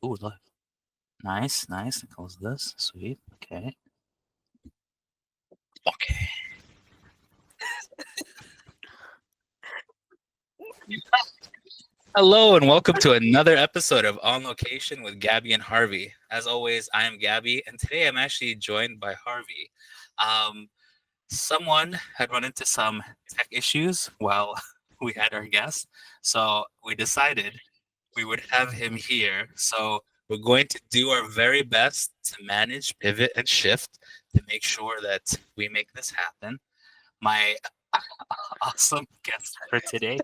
Ooh, look. Nice, nice. Close this. Sweet. Okay. Okay. Hello and welcome to another episode of On Location with Gabby and Harvey. As always, I am Gabby, and today I'm actually joined by Harvey. Someone had run into some tech issues while we had our guest, so we decided we would have him here. So we're going to do our very best to manage, pivot, and shift to make sure that we make this happen. My awesome guest for today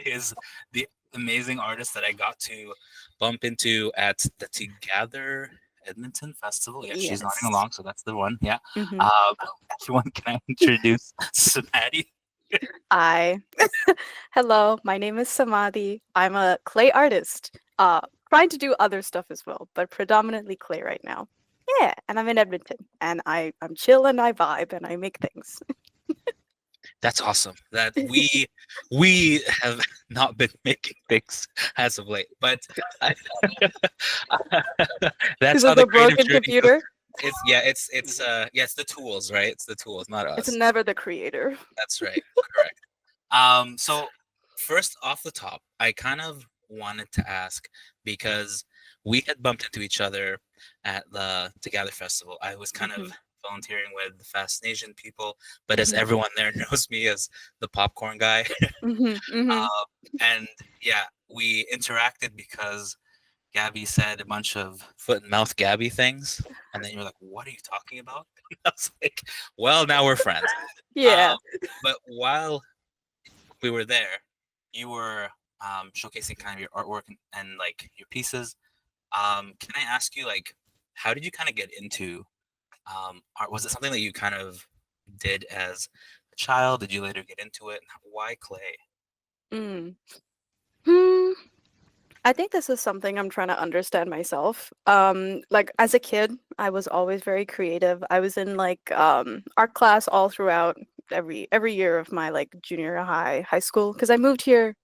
is the amazing artist that I got to bump into at the Together Edmonton Festival. Yeah, she's nodding Yes. along, so that's the one. Yeah. hmm Um, Everyone, can I introduce Samadhi? I Hello, my name is Samadhi. I'm a clay artist. Trying to do other stuff as well, but predominantly clay right now. Yeah, and I'm in Edmonton, and I'm chill and I vibe and I make things. That's awesome. That we have not been making things as of late, but I, that's Because how of the the creative broken journey goes. computer, It's the tools, right? It's the tools, not it's us. never the creator. That's right. Correct. So first off the top, I kind of wanted to ask because we had bumped into each other at the Together Festival. I was kind of hmm volunteering with the Fascination people, but as hmm everyone there knows me as the popcorn guy. hmm hmm And yeah, we interacted because Gabby said a bunch of foot and mouth Gabby things, and then you were like, "What are you talking about?" I was like, "Well, now we're friends." Yeah. But while we were there, you were showcasing kind of your artwork and like your pieces. Can I ask you, like, how did you kind of get into art? Was it something that you kind of did as a child? Did you later get into it? And why clay? Mm. Hmm. I think this is something I'm trying to understand myself. Like as a kid, I was always very creative. I was in like art class all throughout every year of my like junior high school because I moved here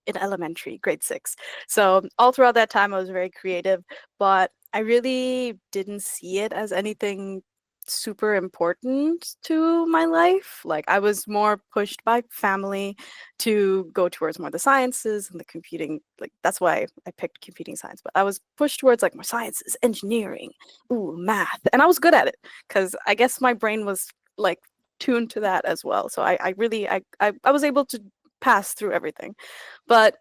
in elementary, grade 6. So all throughout that time I was very creative, but I really didn't see it as anything super important to my life. Like I was more pushed by family to go towards more the sciences and the computing. Like that's why I picked computing science, but I was pushed towards like more sciences, engineering, ooh, math. And I was good at it because I guess my brain was like tuned to that as well. So I really I was able to pass through everything. But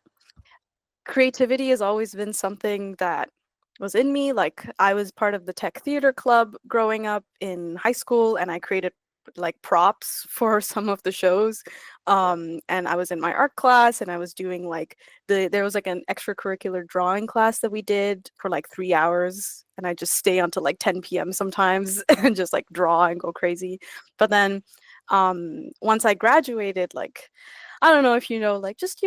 creativity has always been something that was in me. Like I was part of the tech theater club growing up in high school, and I created like props for some of the shows. And I was in my art class, and I was doing like there was like an extracurricular drawing class that we did for like 3 hours, and I just stay until like 10 p.m. sometimes and just like draw and go crazy. But then once I graduated, like I don't know if you know, like just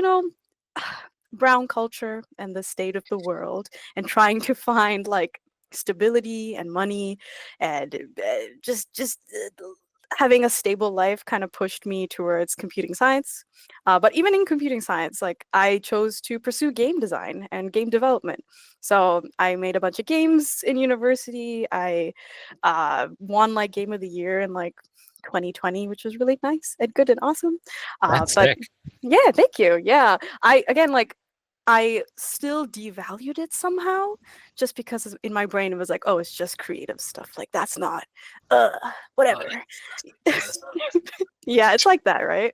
brown culture and the state of the world and trying to find like stability and money and having a stable life kind of pushed me towards computing science. But even in computing science, like I chose to pursue game design and game development. So I made a bunch of games in university. I won like game of the year in like 2020, which was really nice and good and awesome. That's But sick. yeah, thank you. Yeah, I again like I still devalued it somehow just because in my brain it was like, oh, it's just creative stuff. Like that's not uh Oh, whatever. that's Yeah, it's like that, right?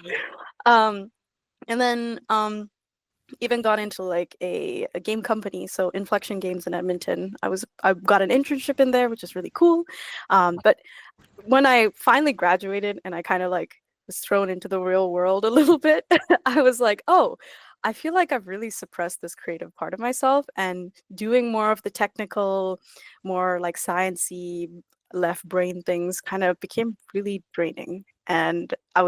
yeah. um and then even got into like a game company, so Inflection Games in Edmonton. I got an internship in there, which is really cool. But when I finally graduated and I kind of like was thrown into the real world a little bit, I was like, oh, I feel like I've really suppressed this creative part of myself, and doing more of the technical, more like sciencey left brain things kind of became really draining. And I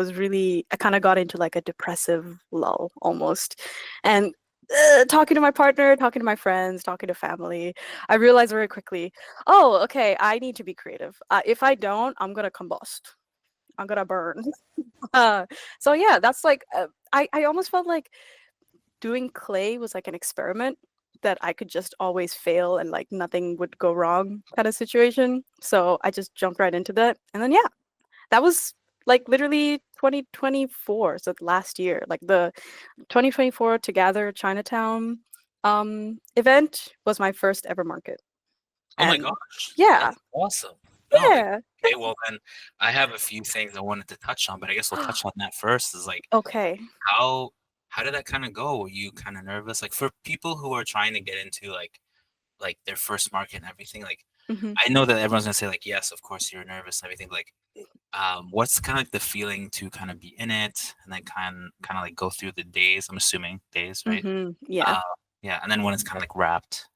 kind of got into like a depressive lull almost. And talking to my partner, talking to my friends, talking to family, I realized very quickly, oh, okay, I need to be creative. If I don't, I'm gonna combust. I'm gonna burn. Uh, so yeah, that's like I almost felt like doing clay was like an experiment. that I could just always fail and like nothing would go wrong kind of situation. So I just jumped right into that. And then yeah, that was like literally 2024, so last year, like the 2024 Together Chinatown event was my first ever market. Oh my And gosh, yeah, that's awesome. No, like, yeah. okay, well then I have a few things I wanted to touch on, but I guess we'll touch on that first. Is like Okay. how how did that kind of go? Were you kind of nervous? Like for people who are trying to get into like their first market and everything, like Hmm. I know that everyone's gonna say like yes, of course you're nervous and everything. Like, what's kind of like the feeling to kind of be in it and then kind of like go through the days? I'm assuming days, right? Hmm. Yeah. Uh, yeah, and then when it's kind of like wrapped.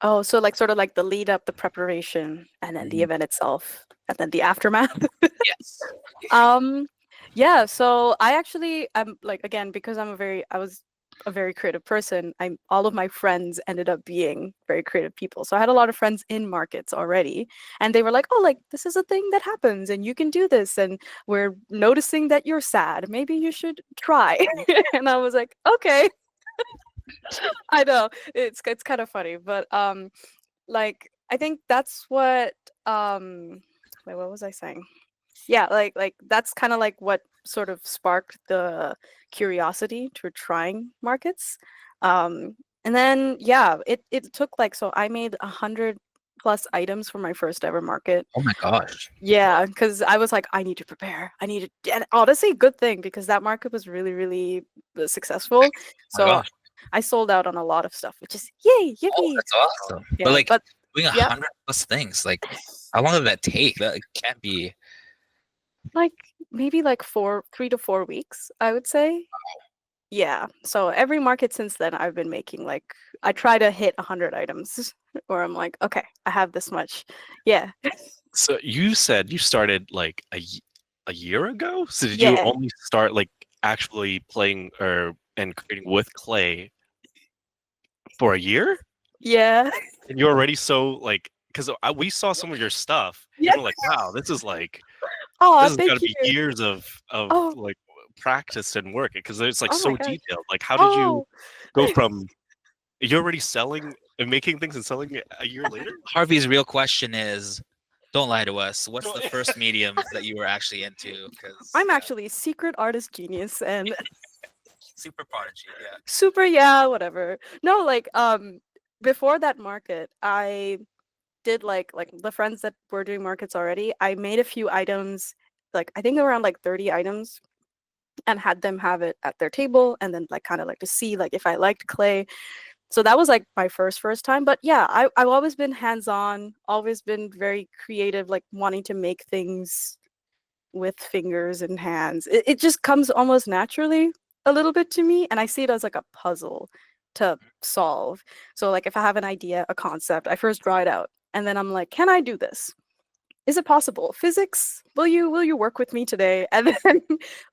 Oh, so like sort of like the lead up, the preparation, and then the Mhm. event itself, and then the aftermath. Yes. Um, yeah, so I actually I'm like again because I was a very creative person. I'm all of my friends ended up being very creative people. So I had a lot of friends in markets already, and they were like, "Oh, like this is a thing that happens and you can do this and we're noticing that you're sad. Maybe you should try." And I was like, "Okay." I know. It's kind of funny, but like I think that's what wait, what was I saying? Yeah, like that's kind of like what sort of sparked the curiosity to trying markets. Um, and then yeah, it took like so I made 100+ items for my first ever market. Oh my gosh. Yeah, because I was like, I need to prepare. I need to, and honestly, good thing because that market was really, really successful. Oh my So gosh. I sold out on a lot of stuff, which is yay, Oh, yippee. that's awesome. But Yeah, like but doing a yeah, hundred plus things, like how long did that take? That can't be. like maybe like 3 to 4 weeks, I would say. Yeah. So every market since then, I've been making like I try to hit 100 items, or I'm like, okay, I have this much. Yeah. So you said you started like a year ago? So did you Yeah. only start like actually playing or and creating with clay for a year? Yeah. And you're already so like because we saw some of your stuff Yeah. and we're like, wow, Oh, this has got thank to you. be years of Oh, like practice and work because it's like oh my so gosh. detailed. Like, how did you Oh. go from you're already selling and making things and selling it a year later? Harvey's real question is, don't lie to us. What's the first medium that you were actually into? Because I'm yeah, actually secret artist genius and super prodigy. Yeah. super yeah, whatever. No, like before that market, I did like the friends that were doing markets already. I made a few items, like I think around like 30 items and had them have it at their table and then like kind of like to see like if I liked clay. So that was like my first time. But yeah, I've always been hands-on, always been very creative, like wanting to make things with fingers and hands. It just comes almost naturally a little bit to me, and I see it as like a puzzle to solve. So like if I have an idea, a concept, I first draw it out, and then I'm like, can I do this? Is it possible? Physics, will you work with me today? And then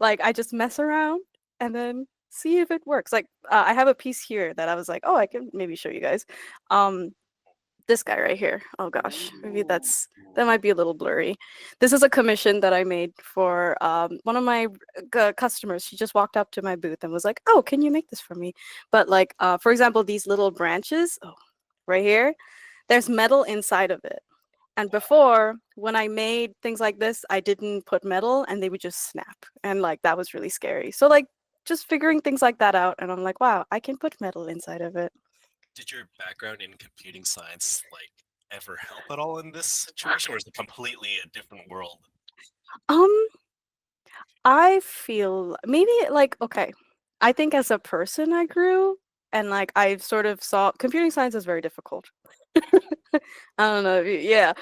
like I just mess around and then see if it works. Like I have a piece here that I was like, oh, I can maybe show you guys. Um, this guy right here. Oh gosh, maybe that might be a little blurry. This is a commission that I made for one of my customers. She just walked up to my booth and was like, "Oh, can you make this for me?" But like, for example, these little branches, oh, right here, there's metal inside of it. And before, when I made things like this, I didn't put metal, and they would just snap, and like that was really scary. So like, just figuring things like that out, and I'm like, wow, I can put metal inside of it. Did your background in computing science like ever help at all in this situation, or is it completely a different world? Um, I feel maybe like okay. I think as a person I grew and like I sort of saw computing science is very difficult. I don't know. Yeah.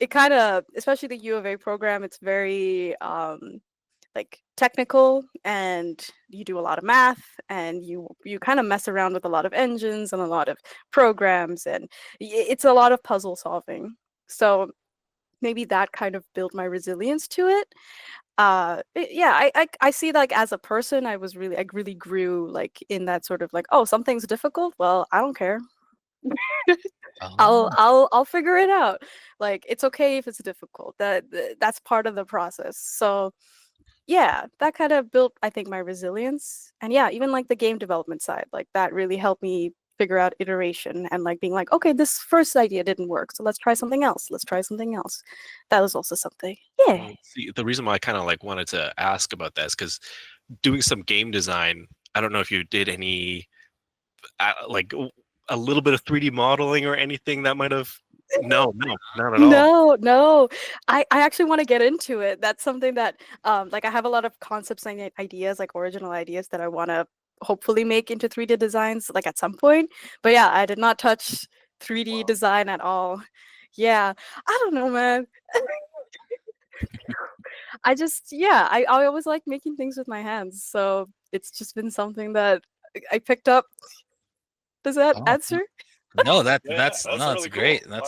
It kind of especially the U of A program, it's very like technical and you do a lot of math and you kind of mess around with a lot of engines and a lot of programs and it's a lot of puzzle solving. So maybe that kind of built my resilience to it. Yeah, I see like as a person I really grew like in that sort of like, oh, something's difficult, well, I don't care. Oh, I'll figure it out. Like it's okay if it's difficult. That's part of the process. So yeah, that kind of built I think my resilience. And yeah, even like the game development side, like that really helped me figure out iteration and like being like, okay, this first idea didn't work, so let's try something else. Let's try something else. That was also something. Yeah. Well, see, the reason why I kind of like wanted to ask about that is because doing some game design, I don't know if you did any like a little bit of 3D modeling or anything that might have. No, not at all. No. I actually want to get into it. That's something that like I have a lot of concepts and ideas, like original ideas that I want to hopefully make into 3D designs like at some point. But yeah, I did not touch 3D Wow. design at all. Yeah. I don't know, man. I always like making things with my hands. So it's just been something that I picked up. Does that Oh, answer? no, Yeah, that's that's no, really it's great. cool. Wow.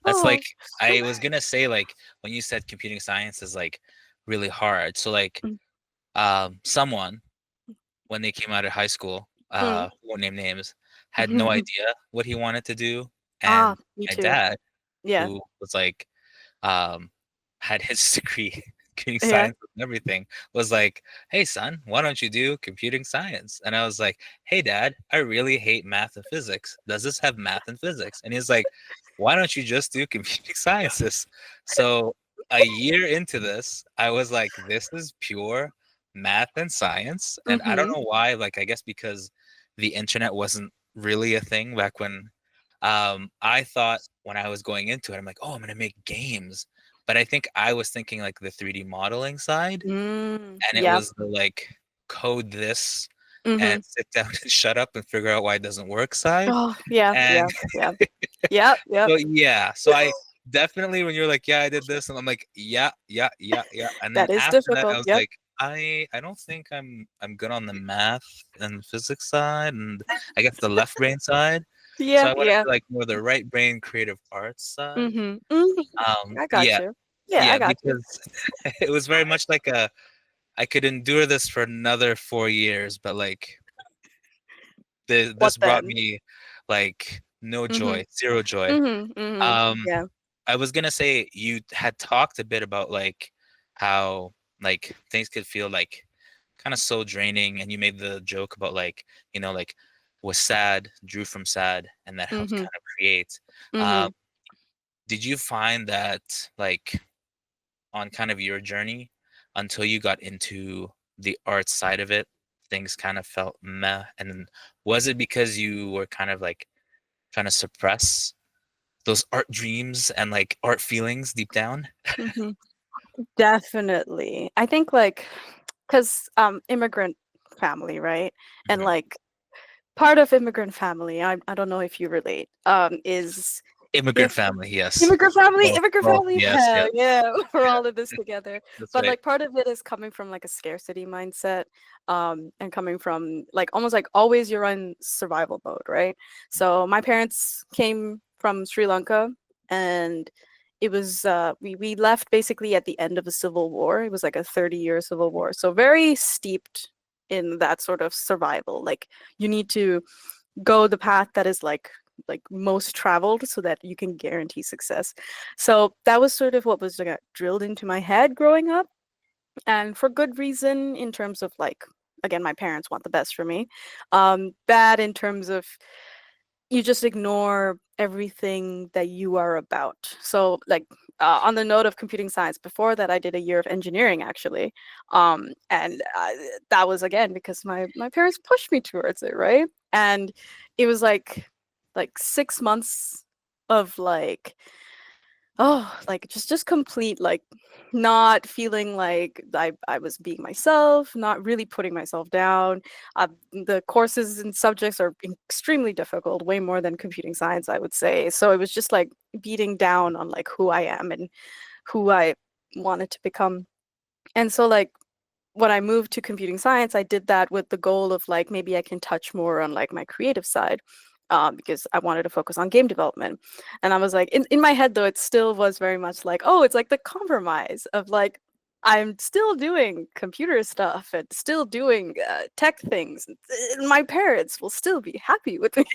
That's Oh. like I was gonna say like when you said computing science is like really hard. So like someone when they came out of high school, Mm. won't name names, had no idea what he wanted to do, Ah, and me my too. dad, Yeah. who was like um had his degree computing Yeah. science and everything, was like, hey son, why don't you do computing science? And I was like, hey dad, I really hate math and physics, does this have math and physics? And he's like, why don't you just do computing sciences? So a year into this, I was like, this is pure math and science. And I don't Mhm. know why, like I guess because the internet wasn't really a thing back when I thought when I was going into it, I'm like, oh, I'm gonna make games. But I think I was thinking like the 3D modeling side, and it Yeah. was the like code this and Mhm. sit down and shut up and figure out why it doesn't work side. Oh, yeah, And yeah, yeah. Yep. so yeah, so I definitely when you're like, yeah, I did this, and I'm like, yeah. And then That is after that, I difficult. was Yep. like, I don't think I'm good on the math and physics side, and I guess the left brain side. So Yeah, I wanted yeah. to like more the right brain creative arts side. Mhm. I got Yeah, you. Yeah, I got you. because it was very much like a I could endure this for another 4 years, but like What this brought then? me like no Mhm. joy, zero joy. Um, Yeah. I was gonna say you had talked a bit about like how like things could feel like kind of so draining, and you made the joke about like like was sad, drew from sad, and that helped Mhm. kind of create. Um, Mhm. did you find that like on kind of your journey until you got into the art side of it, things kind of felt meh? And then was it because you were kind of like trying to suppress those art dreams and like art feelings deep down? Mhm. Definitely. I think like cuz immigrant family, right? And Mhm. like part of immigrant family, I don't know if you relate, is Immigrant if family, yes. immigrant family, Oh, immigrant oh, family, yes, hell yes. yeah, we're all in this together. That's But right. like part of it is coming from like a scarcity mindset, and coming from like almost like always you're in survival mode, right? So my parents came from Sri Lanka, and it was we left basically at the end of the civil war. It was like a 30-year civil war, so very steeped in that sort of survival. Like you need to go the path that is like most traveled so that you can guarantee success. So that was sort of what was like, drilled into my head growing up, and for good reason in terms of like again my parents want the best for me. Bad in terms of you just ignore everything that you are about. So like on the note of computing science, before that I did a year of engineering actually, and that was again because my parents pushed me towards it, right? And it was like 6 months of like like just complete like not feeling like I was being myself, not really putting myself down. The courses and subjects are extremely difficult, way more than computing science, I would say. So it was just like beating down on like who I am and who I wanted to become. And so like when I moved to computing science, I did that with the goal of like maybe I can touch more on like my creative side, because I wanted to focus on game development. And I was like, in my head though, it still was very much like, oh, it's like the compromise of like I'm still doing computer stuff and still doing tech things. And my parents will still be happy with me,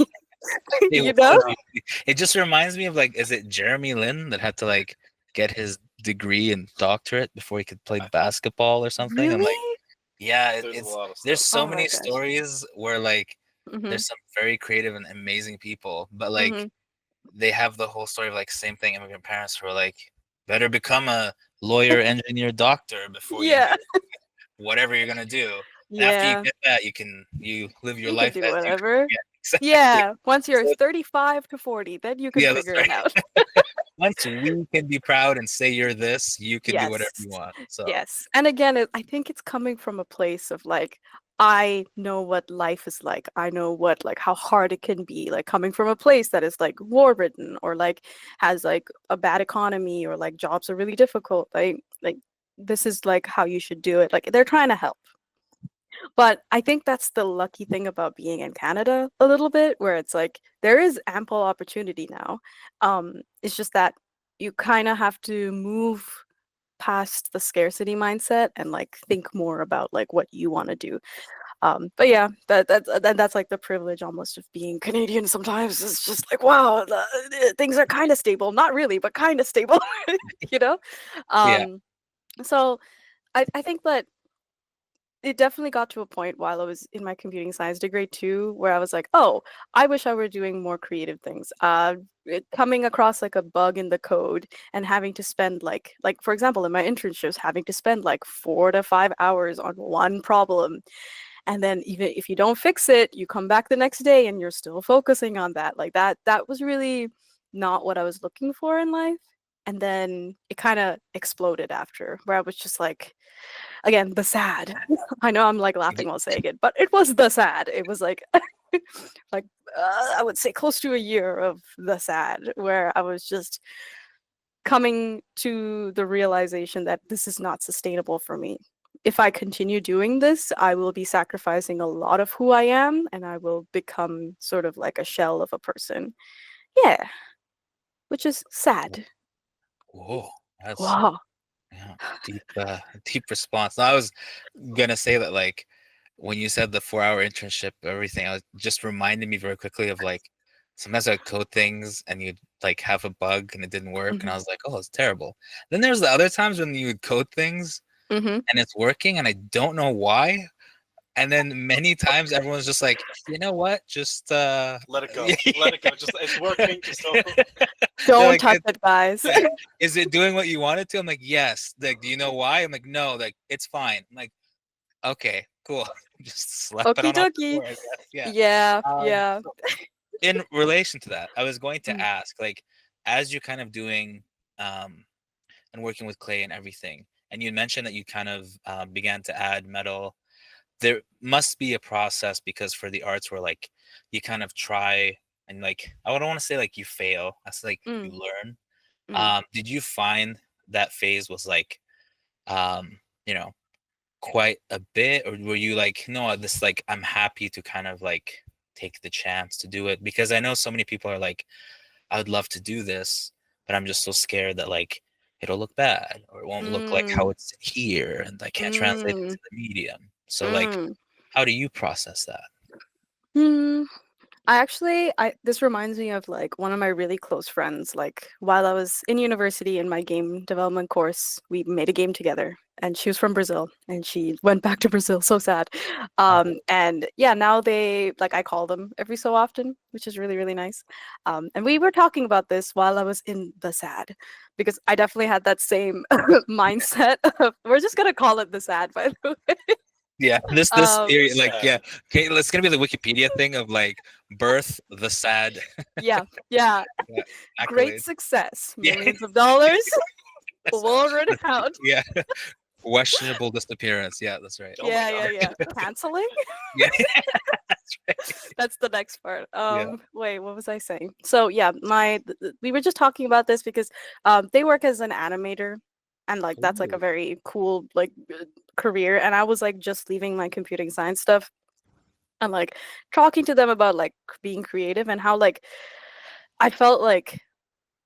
They you will know? still be it just reminds me of like, is it Jeremy Lin that had to like get his degree and doctorate before he could play I- basketball or something? I'm like, Really? yeah, There's a it's lot of there's stuff. so Oh my many gosh. stories where like Mhm. There's some very creative and amazing people, but like Mhm. they have the whole story of like same thing. Immigrant parents who are like, better become a lawyer, engineer, doctor before you do Yeah. whatever you're gonna do. And after you Yeah. get that, you live your You can life do as you. whatever. Yeah, exactly. Yeah. Once you're So 35 to 40, then you can yeah, that's figure it right. out. Once we can be proud and say you're this, you can do whatever Yes. you want. So Yes. And again, I think it's coming from a place of like, I know what life is like. I know what, like, how hard it can be. Like, coming from a place that is like war ridden or like has like a bad economy or like jobs are really difficult. Like, this is like how you should do it. Like, they're trying to help. But I think that's the lucky thing about being in Canada a little bit, where it's like there is ample opportunity now. It's just that you kind of have to move past the scarcity mindset and like think more about like what you want to do. But yeah, that's like the privilege almost of being Canadian. Sometimes it's just like, wow, things are kind of stable, not really, but kind of stable, you know. yeah, So I think that it definitely got to a point while I was in my computing science degree too, where I was like, oh, I wish I were doing more creative things. Coming across like a bug in the code and having to spend like for example, in my internships, having to spend like 4 to 5 hours on one problem, and then even if you don't fix it, you come back the next day and you're still focusing on that. Like that was really not what I was looking for in life. And then it kind of exploded after, where I was just like, again, the sad. I know I'm like laughing while saying it, but it was the sad. It was like, like I would say close to a year of the sad, where I was just coming to the realization that this is not sustainable for me. If I continue doing this, I will be sacrificing a lot of who I am, and I will become sort of like a shell of a person. Yeah, which is sad. whoa, that's Wow. yeah, deep, deep response. I was gonna say that like when you said the 4 hour internship, everything, I was just reminded me very quickly of like sometimes I would code things and you'd like have a bug and it didn't work, and I Hmm. was like, oh, it's terrible. Then there's the other times when you would code things Hmm. and it's working and I don't know why. And then many times everyone's just like, you know what? Just Let it go. Let it go. Just it's working. Just don't. they're Don't like, touch it, guys. yeah, is it doing what you want it to? I'm like, yes. Like, do you know why? I'm like, no, like it's fine. I'm like, okay, cool. Just slap it Okie on off the dokie. floor, I guess. Yeah. Yeah, yeah. So in relation to that, I was going to Mm, ask, like, as you're kind of doing um and working with clay and everything, and you mentioned that you kind of began to add metal, there must be a process because for the arts where like you kind of try and like I don't want to say like you fail. That's like you mm, learn. mm, Did you find that phase was like you know, quite a bit, or were you like, no, this like I'm happy to kind of like take the chance to do it? Because I know so many people are like, I would love to do this, but I'm just so scared that like it'll look bad or it won't look like how mm, it's here and I can't translate it mm, to the medium. So like, mm. how do you process that? Hmm. I this reminds me of like one of my really close friends. Like while I was in university in my game development course, we made a game together, and she was from Brazil, and she went back to Brazil. So sad. And yeah, now they like I call them every so often, which is really really nice. And we were talking about this while I was in the sad, because I definitely had that same mindset of we're just gonna call it the sad, by the way. Yeah, this Um, theory, like, Sad. yeah, okay, it's gonna be the Wikipedia thing of like birth, the sad, yeah, yeah. yeah, Great accolades. success, Yeah, millions of dollars, that's will renowned. yeah, questionable disappearance. Yeah, that's right. Oh my Yeah, yeah, god. yeah. Canceling? Yeah, that's right. That's the next part. Yeah. Wait, what was I saying? So yeah, we were just talking about this because they work as an animator, and like that's like a Ooh. very cool like career. And I was like just leaving my computing science stuff and like talking to them about like being creative and how like I felt like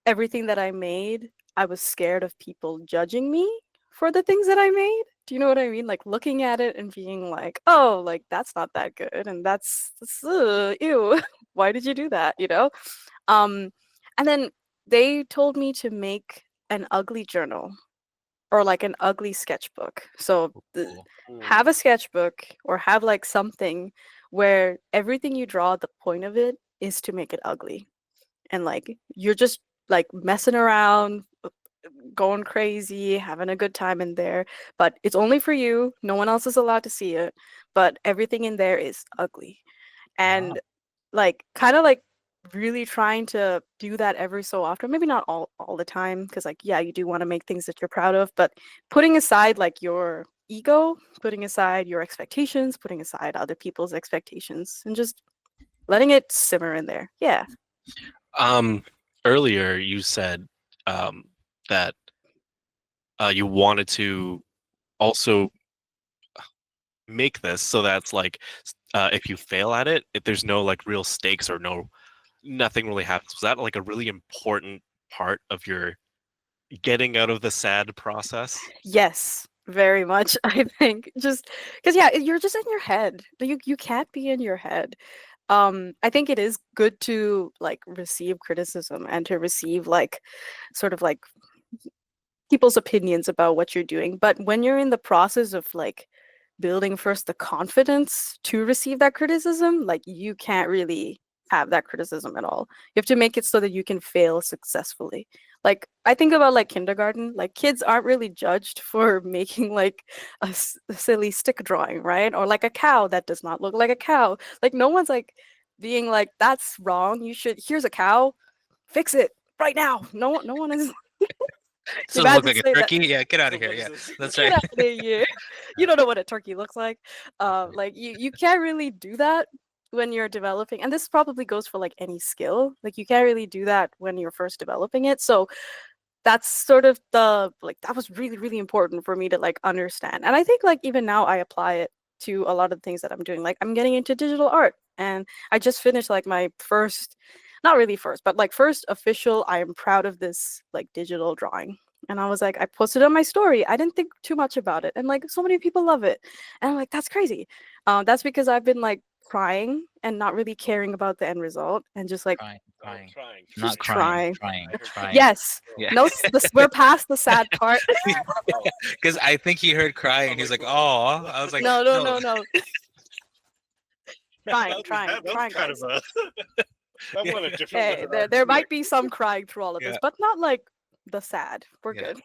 everything that I made, I was scared of people judging me for the things that I made. Do you know what I mean? Like looking at it and being like, "Oh, like that's not that good," and that's ew. Why did you do that? You know? Um, and then they told me to make an ugly journal or like an ugly sketchbook. So Cool. have a sketchbook or have like something where everything you draw, the point of it is to make it ugly. And like you're just like messing around, going crazy, having a good time in there, but it's only for you. No one else is allowed to see it, but everything in there is ugly. Ah, And like kind of like really trying to do that every so often, maybe not all the time, because like yeah, you do want to make things that you're proud of, but putting aside like your ego, putting aside your expectations, putting aside other people's expectations, and just letting it simmer in there. Yeah. Earlier you said that you wanted to also make this so that's like if you fail at it, if there's no like real stakes or nothing really happens. Was that like a really important part of your getting out of the sad process? Yes, very much. I think just because yeah, you're just in your head. You can't be in your head. I think it is good to like receive criticism and to receive like sort of like people's opinions about what you're doing. But when you're in the process of like building first the confidence to receive that criticism, like you can't really have that criticism at all. You have to make it so that you can fail successfully. Like I think about like kindergarten, like kids aren't really judged for making like a silly stick drawing, right? Or like a cow that does not look like a cow. Like no one's like being like that's wrong. You should here's a cow, fix it right now. No one is so it look imagine like a saying that. turkey. Yeah, get out of So here. what is Yeah, this? that's Get right. out of here. You don't know what a turkey looks like. Like you can't really do that when you're developing, and this probably goes for like any skill. Like you can't really do that when you're first developing it. So that's sort of the like that was really really important for me to like understand. And I think like even now I apply it to a lot of things that I'm doing. Like I'm getting into digital art, and I just finished like my first, not really first, but like first official I am proud of this like digital drawing. And I was like, I posted on my story. I didn't think too much about it. And like so many people love it. And I'm like, that's crazy. That's because I've been like crying and not really caring about the end result and just like Trying, Oh, trying, trying. not just crying, trying. trying, I heard trying. Yes. Yeah, No, this we're past the sad part. Oh, because I think he heard crying. He's like, "Oh," I was like, No, no, "No." no, no. Trying, trying, that was trying, kind of guys. that Yeah, went a different Hey, there might be some crying through all of this, yeah, but not like the sad. We're yeah. good.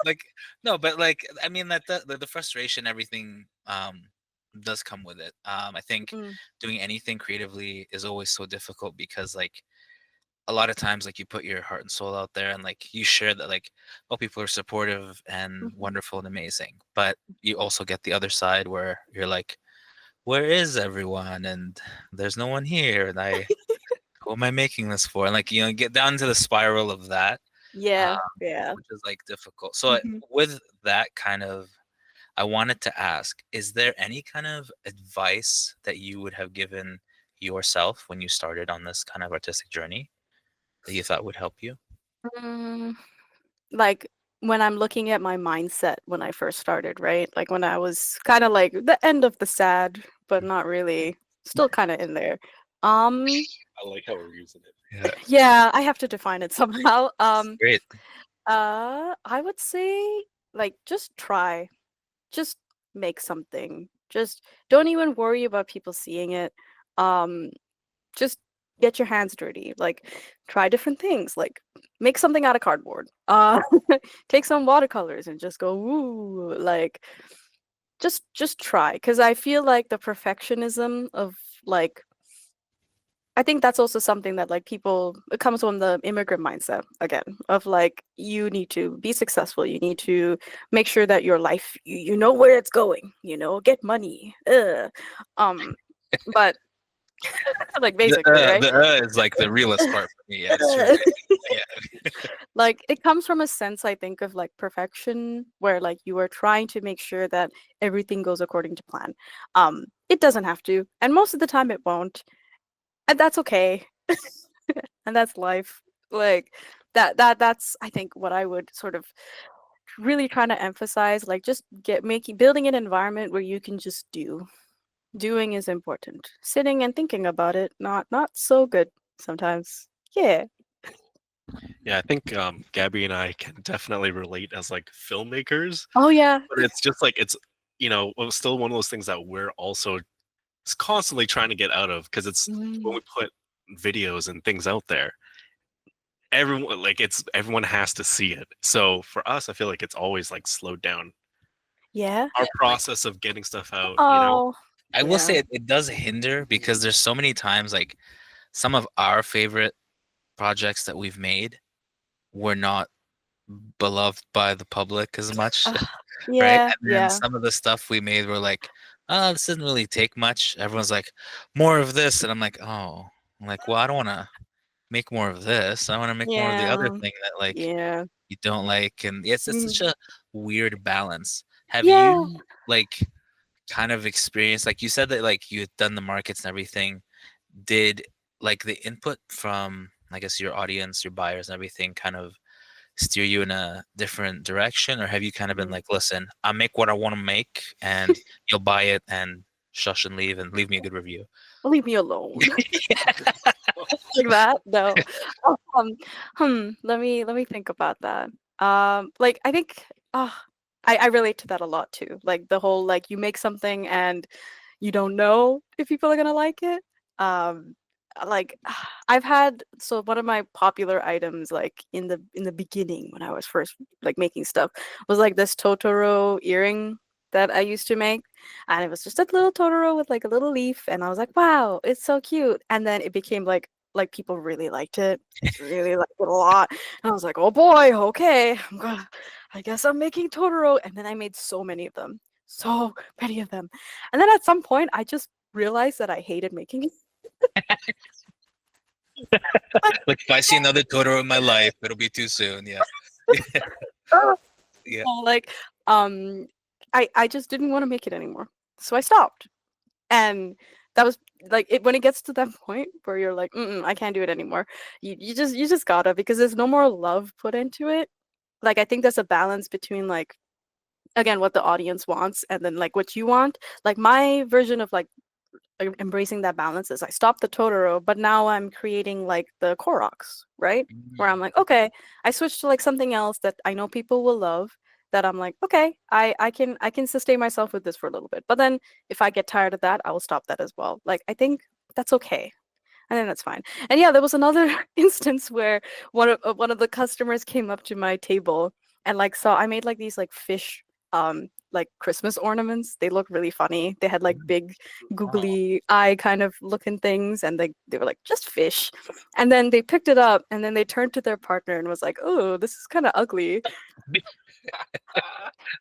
Like no, but like I mean that the frustration, everything does come with it. I think Mm, doing anything creatively is always so difficult because like a lot of times like you put your heart and soul out there and like you share that like oh people are supportive and mhm. wonderful and amazing, but you also get the other side where you're like where is everyone and there's no one here and I who am I making this for, and like you know get down to the spiral of that, Yeah, um, yeah. which is like difficult. So Mhm. with that kind of, I wanted to ask, is there any kind of advice that you would have given yourself when you started on this kind of artistic journey that you thought would help you? Mm, like when I'm looking at my mindset when I first started, right? Like when I was kind of like the end of the sad, but not really, still kind of in there. Um, I like how we're using it. Yeah, yeah, I have to define it somehow. great. I would say like just try. Just make something. Just don't even worry about people seeing it. Um, just get your hands dirty. Like try different things. Like make something out of cardboard. Take some watercolors and just go woo. Like just try. Because I feel like the perfectionism of like I think that's also something that like people it comes from the immigrant mindset again of like you need to be successful, you need to make sure that your life you know where it's going, you know, get money. Um but like basically, right? The is like the realest part for me. Yeah, it's true. Yeah, Like it comes from a sense I think of like perfection where like you are trying to make sure that everything goes according to plan. It doesn't have to, and most of the time it won't, and that's okay. And that's life. Like that's I think what I would sort of really trying to emphasize, like just get making building an environment where you can just do. Doing is important. Sitting and thinking about it, not so good sometimes. Yeah. Yeah, I think Gabby and I can definitely relate as like filmmakers, Oh yeah. but it's just like it's still one of those things that we're also constantly trying to get out of, because it's when we put videos and things out there, everyone has to see it. So for us, I feel like it's always like slowed down Yeah. our process of getting stuff out. Oh. I will say Yeah. it does hinder because there's so many times like some of our favorite projects that we've made were not beloved by the public as much, right? Yeah. And then Yeah. some of the stuff we made were like, oh, this doesn't really take much. Everyone's like, more of this, and I'm like, oh, I'm like, well, I don't want to make more of this. I want to make more of the other Yeah. thing that like Yeah. you don't like, and it's such a weird balance. Have Yeah. you like kind of experienced, like you said that like you had done the markets and everything, did like the input from I guess your audience, your buyers and everything kind of steer you in a different direction, or have you kind of been like, listen, I make what I want to make and you'll buy it and shush and leave me a good review? Leave me alone. Like that? No. Let me think about that. Like I think I relate to that a lot too. Like the whole like you make something and you don't know if people are gonna like it. Like I've had so one of my popular items like in the beginning when I was first like making stuff was like this Totoro earring that I used to make, and it was just a little Totoro with like a little leaf, and I was like, wow, it's so cute. And then it became like people really liked it, really liked it a lot, and I was like, oh boy, okay, I guess I'm making Totoro. And then I made so many of them, so many of them, and then at some point I just realized that I hated making it. Like if I see another Totoro in my life, it'll be too soon. Yeah. Yeah. So, like I just didn't want to make it anymore, so I stopped. And that was like it when it gets to that point where you're like, I can't do it anymore. You just gotta, because there's no more love put into it. Like I think there's a balance between like again what the audience wants and then like what you want. Like my version of like embracing that balance is I stopped the Totoro, but now I'm creating like the Koroks, right? Where I'm like, okay, I switched to like something else that I know people will love. That I'm like, okay, I can sustain myself with this for a little bit, but then if I get tired of that, I will stop that as well. Like I think that's okay. I think that's fine. And yeah, there was another instance where one of the customers came up to my table and like saw I made like these like fish like Christmas ornaments. They look really funny. They had like big googly eye kind of looking things, and they were like just fish. And then they picked it up and then they turned to their partner and was like, "Oh, this is kind of ugly."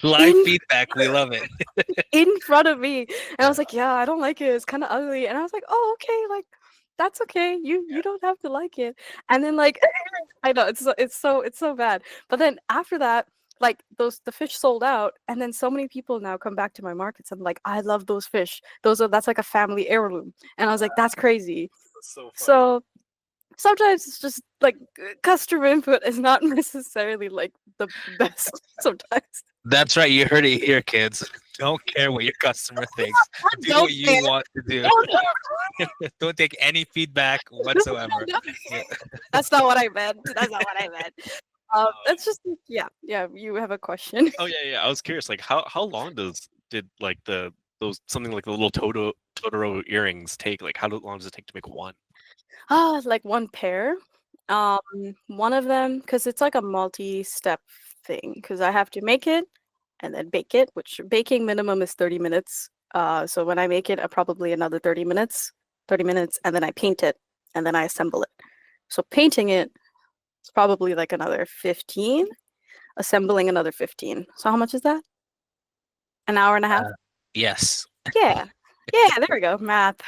Live In feedback, we love it. in front of me. And I was like, "Yeah, I don't like it. It's kind of ugly." And I was like, "Oh, okay, like that's okay. You don't have to like it." And then like I know it's so bad. But then after that, like the fish sold out, and then so many people now come back to my markets and like, I love those fish. That's like a family heirloom. And I was like, that's crazy. That's so funny. So sometimes it's just like customer input is not necessarily like the best sometimes. That's right. You heard it here, kids. Don't care what your customer thinks. Do Don't what you care. want to do. Don't take any feedback whatsoever. Yeah. That's not what I meant. That's not what I meant. That's just yeah. You have a question. Oh yeah. I was curious, like how long did like those something like the little Totoro earrings take? Like how long does it take to make one? Like one pair. One of them, because it's like a multi-step thing, because I have to make it and then bake it, which baking minimum is 30 minutes. So when I make it, probably another 30 minutes, and then I paint it and then I assemble it. So painting it is probably like another 15, assembling another 15. So how much is that? An hour and a half? Yes. Yeah. There we go. Math.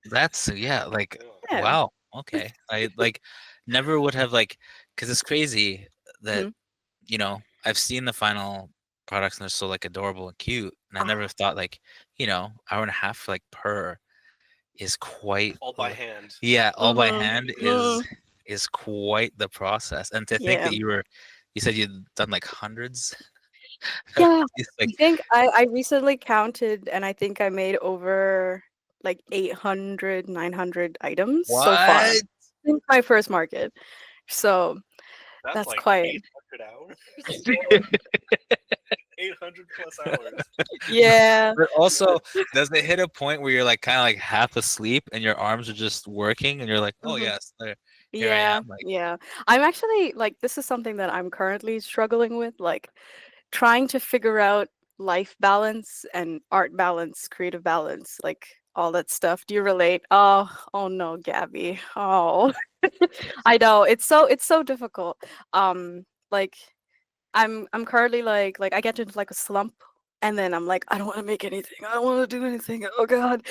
That's like Yeah. wow. Okay. I like never would have like, because it's crazy that you know I've seen the final products and they're so like adorable and cute, and I never thought like hour and a half like per is quite All by hand. Yeah, all by hand is quite the process. And to think that you said you'd done like hundreds. Yeah, It's I like, think I recently counted, and I think I made over like 800, 900 items so far what? in my first market. So that's like quite 800 hours. 800 plus hours. Yeah. But also, does it hit a point where you're like kind of like half asleep and your arms are just working and you're like, oh Mhm. yes, here I Yeah, am. Like, yeah. I'm actually like this is something that I'm currently struggling with, like trying to figure out life balance and art balance, creative balance, like all that stuff. Do you relate? Oh, oh no, Gabby. Oh. I know. It's so difficult. Like I'm currently like I get into like a slump and then I'm like I don't want to make anything. I don't want to do anything. Oh god.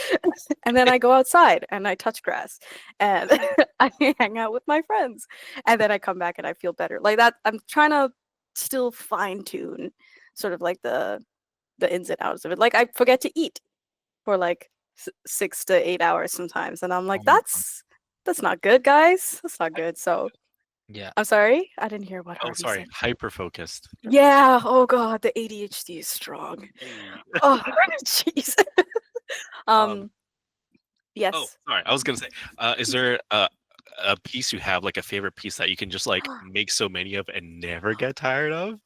And then I go outside and I touch grass and I hang out with my friends. And then I come back and I feel better. Like that I'm trying to still fine tune sort of like the ins and outs of it. Like I forget to eat for like 6 to 8 hours sometimes and I'm oh like my God. that's not good, guys. That's not good. So Yeah. I'm sorry. I didn't hear what Oh, Harvey sorry, said. hyper focused. Yeah. Oh God, the ADHD is strong. Hey. Oh, jeez. Um. um. Oh, Yes. sorry. I was gonna say, is there a piece you have, like a favorite piece that you can just like make so many of and never get tired of?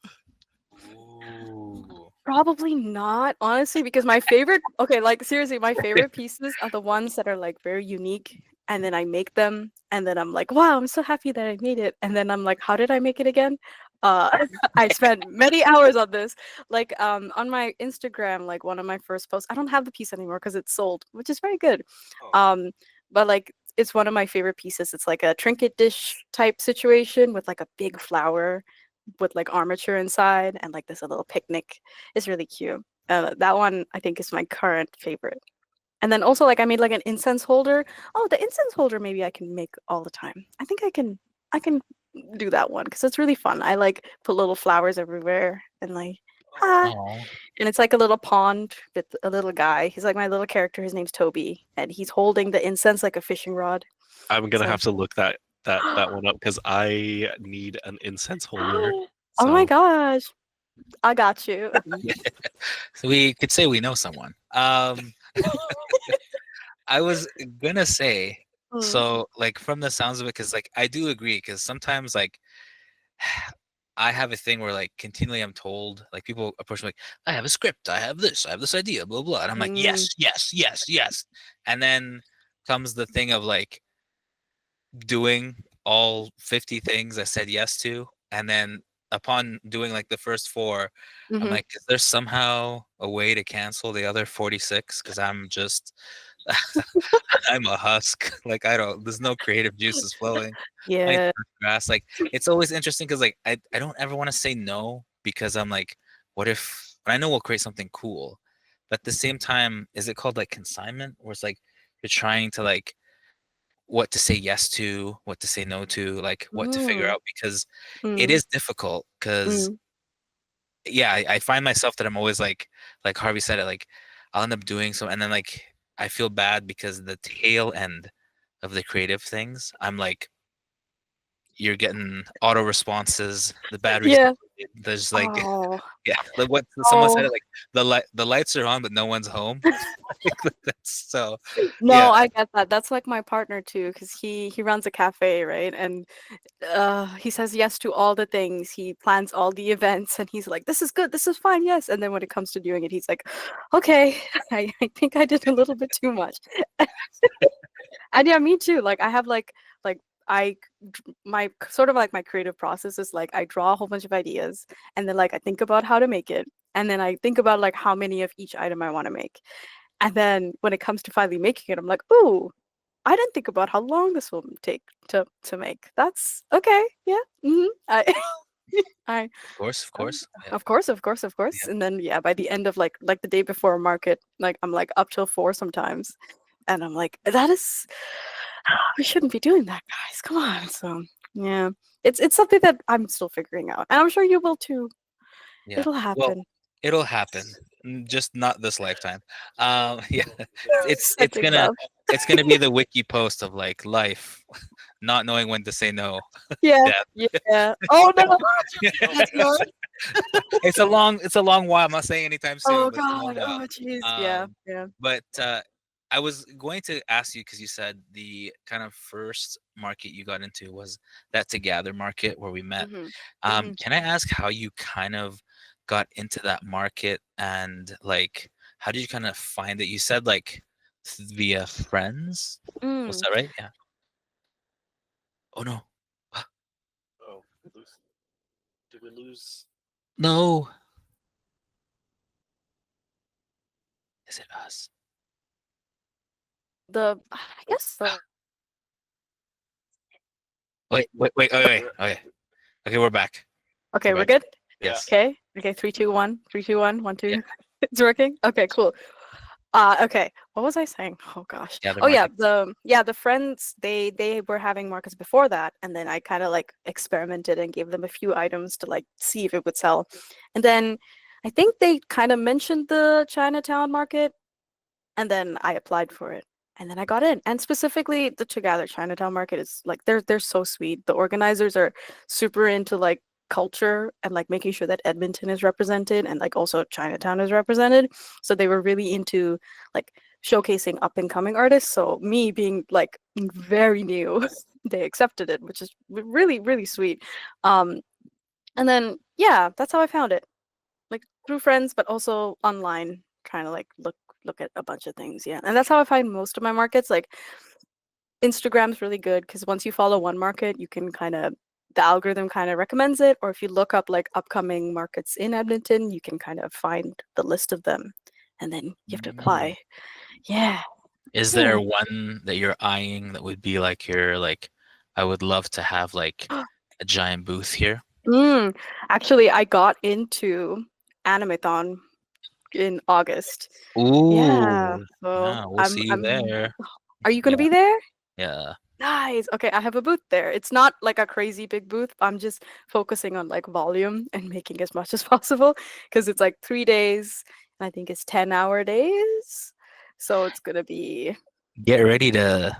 Ooh. Probably not, honestly, because my favorite. Okay, like seriously, my favorite pieces are the ones that are like very unique, and then I make them, and then I'm like, wow, I'm so happy that I made it, and then I'm like, how did I make it again? I spent many hours on this. Like on my Instagram, like one of my first posts. I don't have the piece anymore because it's sold, which is very good. Oh, Um, but like it's one of my favorite pieces. It's like a trinket dish type situation with like a big flower with like armature inside and like this a little picnic. It's really cute. That one I think is my current favorite. And then also like I made like an incense holder. Oh, the incense holder maybe I can make all the time. I think I can do that one because it's really fun. I like put little flowers everywhere and like ah, Oh. and it's like a little pond with a little guy. He's like my little character. His name's Toby, and he's holding the incense like a fishing rod. I'm gonna So have to look that one up because I need an incense holder. oh my So gosh, I got you. So we could say we know someone. I was gonna say, Mm. so like from the sounds of it, because like I do agree, because sometimes like I have a thing where like continually I'm told, like people approach me like, I have a script, I have this idea, blah blah. And I'm like, Mm. yes, yes, yes, yes. And then comes the thing of like doing all 50 things I said yes to. And then upon doing like the first four, I'm Mhm. like, is there somehow a way to cancel the other 46? Because I'm just I'm a husk. Like I don't there's no creative juices flowing. I need to Yeah. touch grass. Like it's always interesting because like I don't ever want to say no because I'm like, what if and I know we'll create something cool. But at the same time, is it called like consignment? Where it's like you're trying to like what to say yes to, what to say no to, like what to figure Mm. out because it Mm. is difficult because Mm. yeah, I find myself that I'm always like Harvey said it, like I'll end up doing so and then like I feel bad because the tail end of the creative things, I'm like, you're getting auto responses, the battery's Yeah. there's like Oh. yeah, like what someone said Oh. it like the lights are on but no one's home. Like, that's so No, yeah. I get that. That's like my partner too, because he runs a cafe, right? And he says yes to all the things. He plans all the events, and he's like, "This is good. This is fine. Yes." And then when it comes to doing it, he's like, "Okay, I think I did a little bit too much." And yeah, me too. Like I have like I my sort of like my creative process is like I draw a whole bunch of ideas and then like I think about how to make it and then I think about like how many of each item I want to make. And then when it comes to finally making it, I'm like, "Ooh, I didn't think about how long this will take to make. That's okay. Yeah. I I Of course. Yeah. of course, of course, of course. Yeah. And then yeah, by the end of like the day before a market, like I'm like up till 4 sometimes. And I'm like, that is we shouldn't be doing that, guys. Come on. So yeah. It's something that I'm still figuring out. And I'm sure you will too. Yeah. It'll Well, happen. it'll happen. Just not this lifetime. Yeah. It's Setting gonna love. be the wiki post of like life, not knowing when to say no. Yeah. Death. Yeah. Oh no. That's not. It's a long while. I'm not saying anytime soon, Oh but it's a long god. while. Oh jeez. Yeah. Um, Yeah. but I was going to ask you because you said the kind of first market you got into was that To Gather market where we met. Mhm. Mhm. Can I ask how you kind of got into that market, and like how did you kind of find it? You said like via friends. Was Mm, that right? Yeah. Oh no. Oh, did we lose? No. Is it us? I guess the Wait. Okay. Okay, we're back. okay, We're we're back. good. Yeah. Yes. Okay, okay, 3, 2, 1, 3, 2, 1, 1, 2. Yeah. It's working. Okay, cool. Okay. What was I saying? Oh gosh. Yeah, the Oh yeah, market. the friends they were having markets before that, and then I kind of like experimented and gave them a few items to like see if it would sell. And then I think they kind of mentioned the Chinatown market, and then I applied for it. And then I got in. And specifically the Together Chinatown market is like they're so sweet. The organizers are super into like culture and like making sure that Edmonton is represented and like also Chinatown is represented. So they were really into like showcasing up and coming artists. So me being like very new, they accepted it, which is really, really sweet. Um and then yeah, that's how I found it. Like through friends, but also online, trying to like look at a bunch of things. Yeah, and that's how I find most of my markets. Like Instagram's really good because once you follow one market, you can kind of the algorithm kind of recommends it, or if you look up like upcoming markets in Edmonton, you can kind of find the list of them, and then you have to Mm. apply. Yeah, Is yeah. there one that you're eyeing that would be like your like I would love to have like a giant booth here? Mm, actually, I got into Animethon in August. Yeah, Ooh. so Yeah, we'll see you I'm. there. Are you gonna Yeah. be there? Yeah. Nice. Okay, I have a booth there. It's not like a crazy big booth. I'm just focusing on like volume and making as much as possible because it's like 3 days. And I think it's 10-hour days. So it's gonna be Get ready to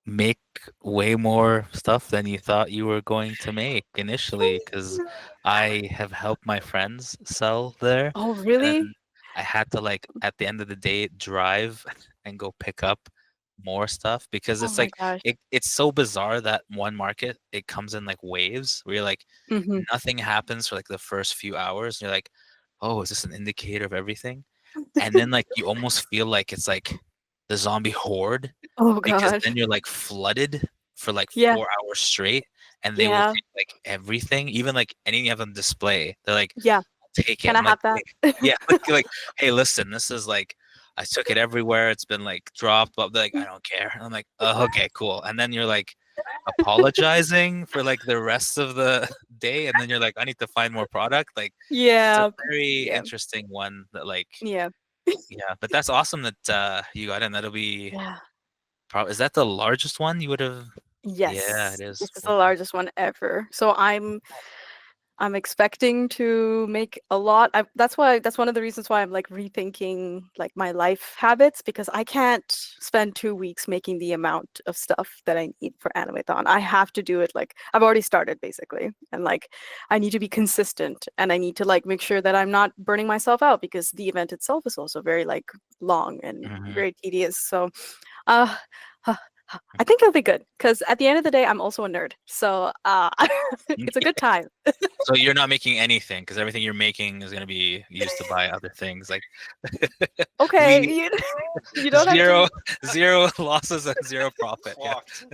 make way more stuff than you thought you were going to make initially, because I have helped my friends sell there, oh really? and I had to like at the end of the day drive and go pick up more stuff because Oh it's my like gosh. it's so bizarre that one market it comes in like waves where you're like Hmm. nothing happens for like the first few hours and you're like, oh, is this an indicator of everything? And then like you almost feel like it's like the zombie horde Oh because gosh. then you're like flooded for like Yeah, 4 hours straight, and they will yeah, take like everything, even like anything you have on display. They're like, yeah. take it. Can I I'm like, have that? "Hey," yeah, like, hey, listen, this is like, I took it everywhere. It's been like dropped, but they're like, I don't care. And I'm like, oh, okay, cool. And then you're like apologizing for like the rest of the day, and then you're like, I need to find more product. Like, it's a Yeah, very yeah, interesting one that like, yeah, yeah, but that's awesome that you got in. That'll be yeah. probably, is that the largest one you would have? Yeah, it Yes, is. this is the Wow. largest one ever. So I'm expecting to make a lot. That's one of the reasons why I'm like rethinking like my life habits because I can't spend 2 weeks making the amount of stuff that I need for Animethon. I have to do it like I've already started basically, and like I need to be consistent and I need to like make sure that I'm not burning myself out because the event itself is also very like long and Mhm. very tedious. So, uh. I think it'll be good because at the end of the day, I'm also a nerd. So it's a good time. So you're not making anything because everything you're making is gonna be used to buy other things. Like Okay, we you don't have to. zero zero losses and zero profit. Yeah. Fucked.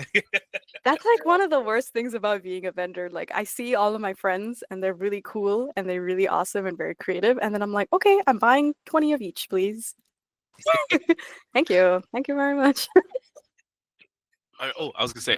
That's like one of the worst things about being a vendor. Like I see all of my friends and they're really cool and they're really awesome and very creative. And then I'm like, okay, I'm buying 20 of each, please. Thank you. Thank you very much. I was gonna say,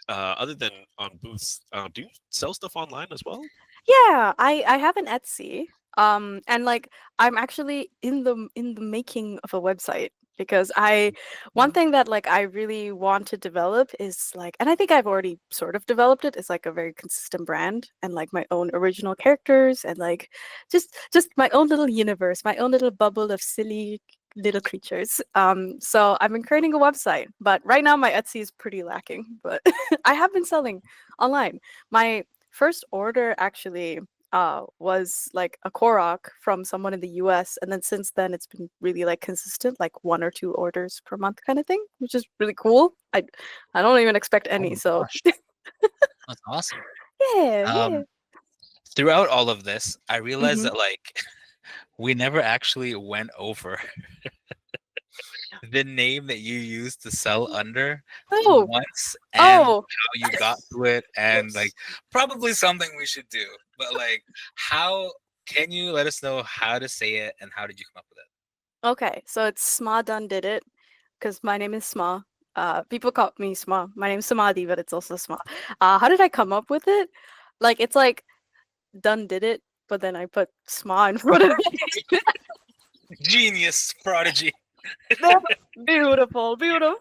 other than on booths, do you sell stuff online as well? Yeah, I have an Etsy. And like I'm actually in the making of a website because I one thing that like I really want to develop is like and I think I've already sort of developed it is like a very consistent brand and like my own original characters and like just my own little universe, my own little bubble of silly little creatures. So I've been creating a website, but right now my Etsy is pretty lacking, but I have been selling online. My first order actually was like a Korok from someone in the US. And then since then, it's been really like consistent, like 1 or 2 orders per month kind of thing, which is really cool. I don't even expect Oh any. my So gosh, that's awesome. yeah, yeah. Um, throughout all of this, I realized Mhm. that like we never actually went over the name that you used to sell under Oh, once and oh, how you got to it and like probably something we should do. But like how can you let us know how to say it and how did you come up with it? okay. So it's Sma-dun-did-it because my name is Sma. People call me Sma. My name's Samadhi, but it's also Sma. How did I come up with it? Like it's like done did it, but then I put Sma in front of it. Genius prodigy. Beautiful, beautiful.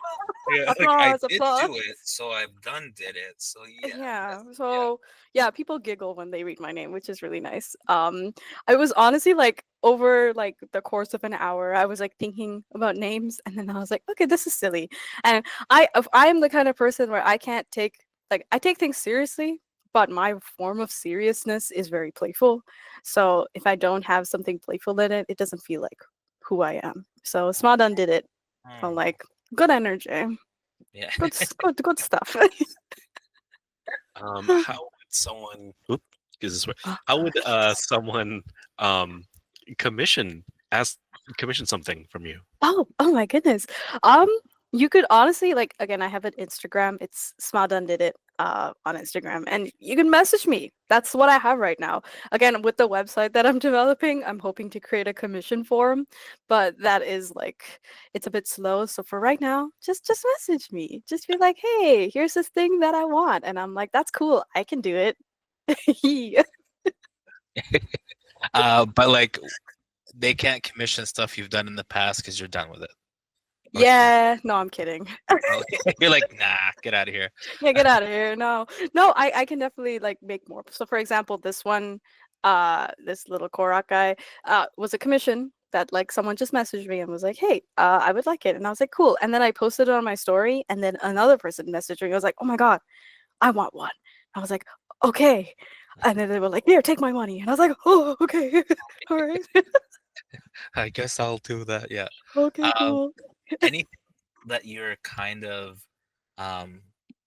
Yeah, like I Applause, did applause. do it, so I've done did it. So yeah, Yeah. yeah. So yeah, people giggle when they read my name, which is really nice. I was honestly like over like the course of an hour, I was like thinking about names, and then I was like, okay, this is silly. And I am the kind of person where I can't take like I take things seriously, but my form of seriousness is very playful. So if I don't have something playful in it, it doesn't feel like who I am. So Smadan did it. I'm Hmm, like good energy, yeah. good stuff. How would someone? Oop, excuse this way. How would someone um commission ask commission something from you? Oh my goodness. Um, you could honestly like again, I have an Instagram. It's Sma-dun-did-it on Instagram, and you can message me. That's what I have right now. Again, with the website that I'm developing, I'm hoping to create a commission form, but that is like it's a bit slow. So for right now, just message me. Just be like, hey, here's this thing that I want, and I'm like, that's cool. I can do it. But like they can't commission stuff you've done in the past because you're done with it. Or Yeah, no, I'm kidding. you're like, nah, get out of here. Yeah, get out of here. No, no, I can definitely like make more. So for example, this one, this little Korak guy, was a commission that like someone just messaged me and was like, hey, I would like it. And I was like, cool. And then I posted it on my story, and then another person messaged me. I was like, oh my God, I want one. I was like, okay. And then they were like, here, take my money. And I was like, oh, okay. All right. I guess I'll do that. Yeah. Okay, Um, cool. anything that you're kind of um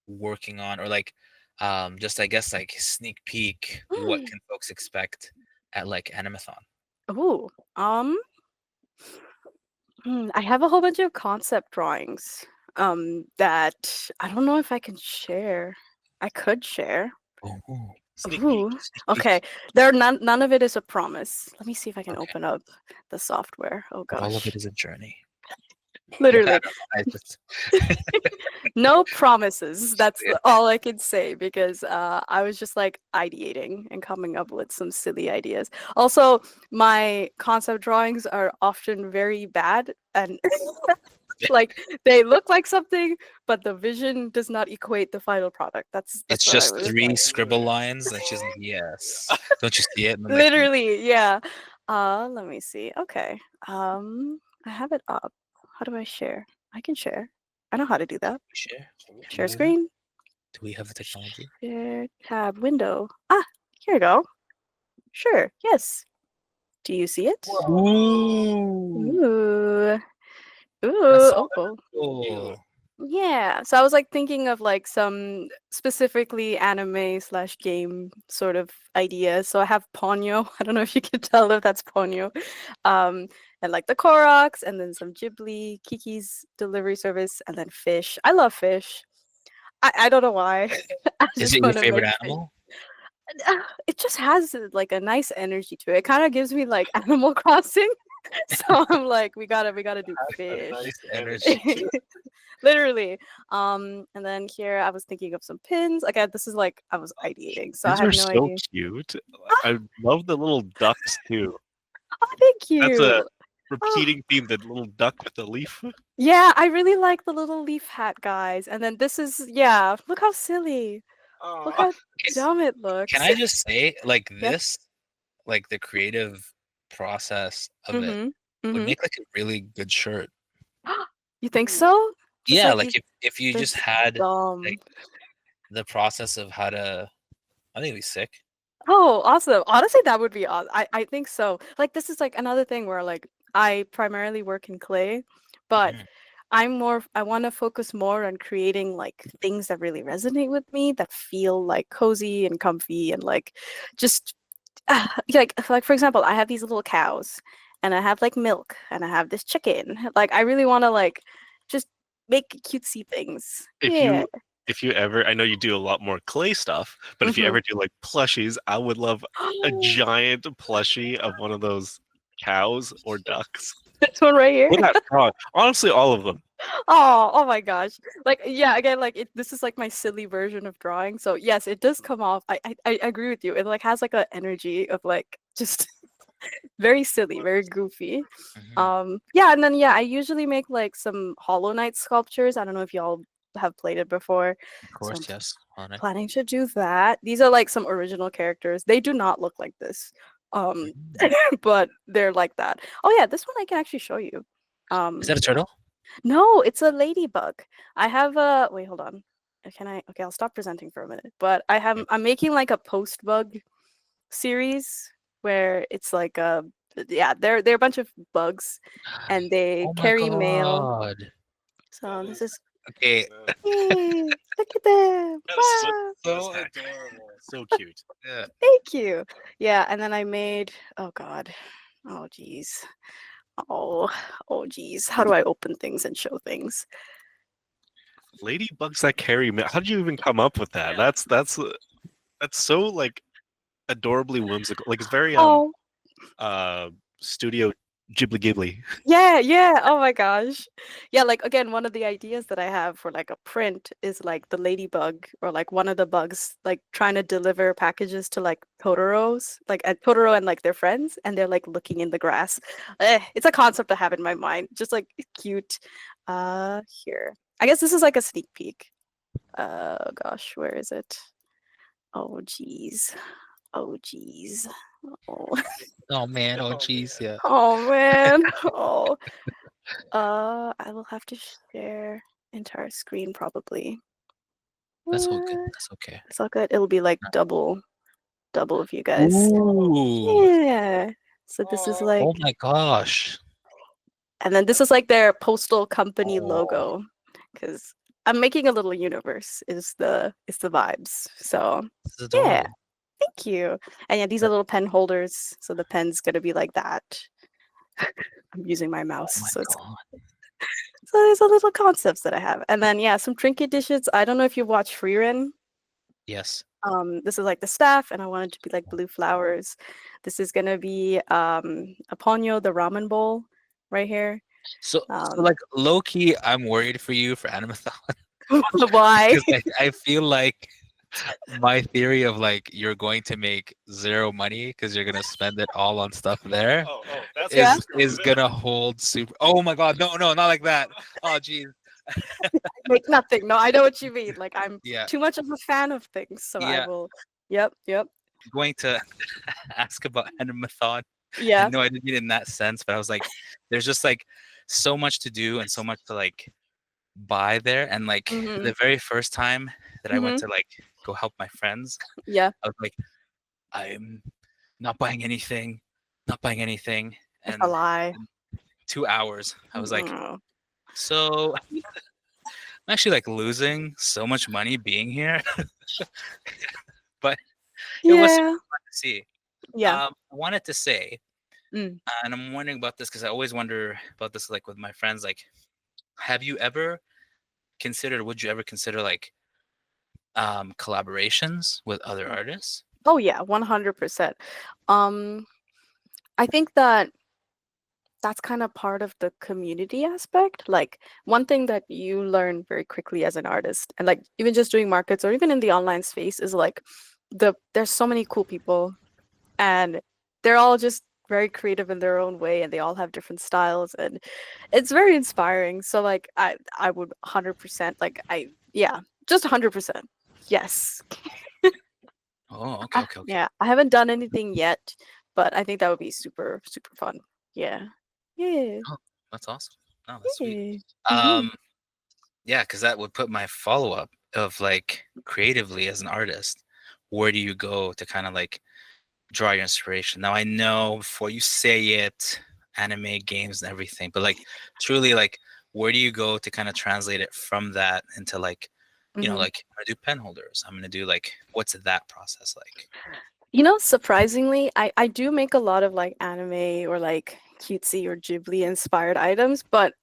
working on or like just I guess like sneak peek what can folks expect at like Animethon? Ooh, I have a whole bunch of concept drawings that I don't know if I can share. I could share. Oh, sneak peek, Ooh, sneak okay. peek. There none of it is a promise. Let me see if I can Okay, open up the software. Oh but all of it gosh. is a journey. Yeah, Literally. I just No promises. That's yeah. all I can say because I was just like ideating and coming up with some silly ideas. Also, my concept drawings are often very bad and like they look like something, but the vision does not equate the final product. It's That's what I just was three like. scribble lines and she's like, yes. Don't you see it? And I'm like, "Mm, Literally, yeah. Let me see. Okay. I have it up. How do I share? I can share. I know how to do that. share? Can we Share do that? screen. Do we have the technology? Share tab window. Ah, here we go. Sure. Yes. Do you see it? Ooh, Ooh. that's Ooh. so Oh. cool. Yeah. So I was like thinking of like some specifically anime slash game sort of ideas. So I have Ponyo. I don't know if you can tell if that's Ponyo. Um, and like the Koroks, and then some Ghibli, Kiki's delivery service, and then fish. I love fish. I don't know why. I Is just it your want to favorite make fish. animal? It just has like a nice energy to it. It kind of gives me like Animal Crossing. So I'm like, we gotta do fish. Nice energy. Literally. And then here I was thinking of some pins. Again, this is like I was ideating, so I These have are no so idea. cute. I love the little ducks too. Oh, thank That's a you. Oh, repeating theme. The little duck with the leaf. yeah, I really like the little leaf hat guys. And then this is yeah, look how silly. Look Oh, how dumb it Can looks. I just say, like Yeah. this, like the creative process of it Mm-hmm. would Mm-hmm. make like a really good shirt. You think so? Just Yeah, like like you if you just this had dumb. like the process of how to, I think it'd be sick. Oh, awesome. Honestly, that would be awesome. I think so. Like this is like another thing where like I primarily work in clay, but Mhm. I want to focus more on creating like things that really resonate with me that feel like cozy and comfy and like just like for example, I have these little cows, and I have like milk, and I have this chicken. Like I really want to like just make cutesy things. If Yeah. you if you ever, I know you do a lot more clay stuff, but if you Hmm. ever do like plushies, I would love a giant plushie of one of those cows or ducks. This one right here. Look at that frog. Honestly, all of them. Oh my gosh. Like yeah, again, like this is like my silly version of drawing. So yes, it does come off. I agree with you. It like has like a energy of like just very silly, very goofy. Mhm. Yeah, and then yeah, I usually make like some Hollow Knight sculptures. I don't know if y'all have played it before. Of So I'm course, yes. On it. planning to do that. These are like some original characters. They do not look like this. Mhm. But they're like that. Oh yeah, this one I can actually show you. Is Um that a turtle? no, it's a ladybug. I have a wait, hold on. Can I okay, I'll stop presenting for a minute. But Yeah. I'm making like a post bug series where it's like a yeah, they're a bunch of bugs and they Oh my carry mail. god. So this is Okay. yay, look at them. That's Wow. So adorable. so cute. Yeah. Thank you. Yeah, and then I made oh god. Oh geez. Oh, oh geez. How do I open things and show things? Ladybugs that carry mail. How did you even come up with that? That's so like adorably whimsical. Like it's very Oh, studio Ghibli Ghibli. yeah, yeah. Oh my gosh. Yeah, like again, one of the ideas that I have for like a print is like the ladybug or like one of the bugs like trying to deliver packages to like Totoro's, like at Totoro and like their friends, and they're like looking in the grass. It's a concept I have in my mind. Just like cute. Here. I guess this is like a sneak peek. Gosh, where is it? Oh geez. Oh geez. Oh, Oh man. Oh jeez. Yeah. oh man. Oh. I will have to share entire screen probably. That's all good. What? That's okay. It's all good. It'll be like double of you guys. Ooh. Yeah. So this is like, Oh my gosh. and then this is like their postal company Oh, logo, because I'm making a little universe. Is the vibes. So this is yeah, adorable. thank you. And yeah, these are little pen holders. So the pen's gonna be like that. I'm using my Oh mouse, my so it's god. so there's a little concepts that I have. And then yeah, some trinket dishes. I don't know if you watch Freerin. Yes. This is like the staff, and I want it to be like blue flowers. This is gonna be a ponyo, the ramen bowl, right here. So Um, like low key, I'm worried for you for Animethon why? because I feel like my theory of like you're going to make zero money because you're gonna spend it all on stuff there That's Yeah. is gonna hold super. Oh my god, no, no, not like that. Oh geez, Make nothing. No, I know what you mean. Like I'm yeah, too much of a fan of things, so I yeah. will. Yep, yep, Going to ask about Animethon. I yeah. know I didn't mean it in that sense, but I was like, there's just like so much to do and so much to like buy there. And like Mhm, the very first time that I went mhm. to like go help my friends, Yeah, I was like, I'm not buying anything, not buying anything. it's a And lie. in 2 hours, I was like, Mm. so I'm actually like losing so much money being here, but it was super Yeah, fun to see. yeah. I wanted to say, Mm. and I'm wondering about this because I always wonder about this, like with my friends. Like, have you ever considered? Would you ever consider like collaborations with other artists? Oh yeah, 100%. Um, I think that that's kind of part of the community aspect. Like one thing that you learn very quickly as an artist, and like even just doing markets or even in the online space, is like there's so many cool people, and they're all just very creative in their own way, and they all have different styles, and it's very inspiring. So like I would 100% like I yeah, just 100%. Yes. Oh, okay, okay, okay. Yeah, I haven't done anything yet, but I think that would be super super fun. Yeah. Yeah. Oh, that's awesome. Oh, that's sweet. Yeah. Mhm. Um, yeah, because that would put my follow up of like creatively as an artist. Where do you go to kind of like draw your inspiration? Now I know before you say it, anime, games, and everything, but like truly, like where do you go to kind of translate it from that into like, Mhm. like I'm gonna do pen holders. I'm gonna do like, what's that process like? You know, surprisingly, I do make a lot of like anime or like cutesy or Ghibli inspired items, but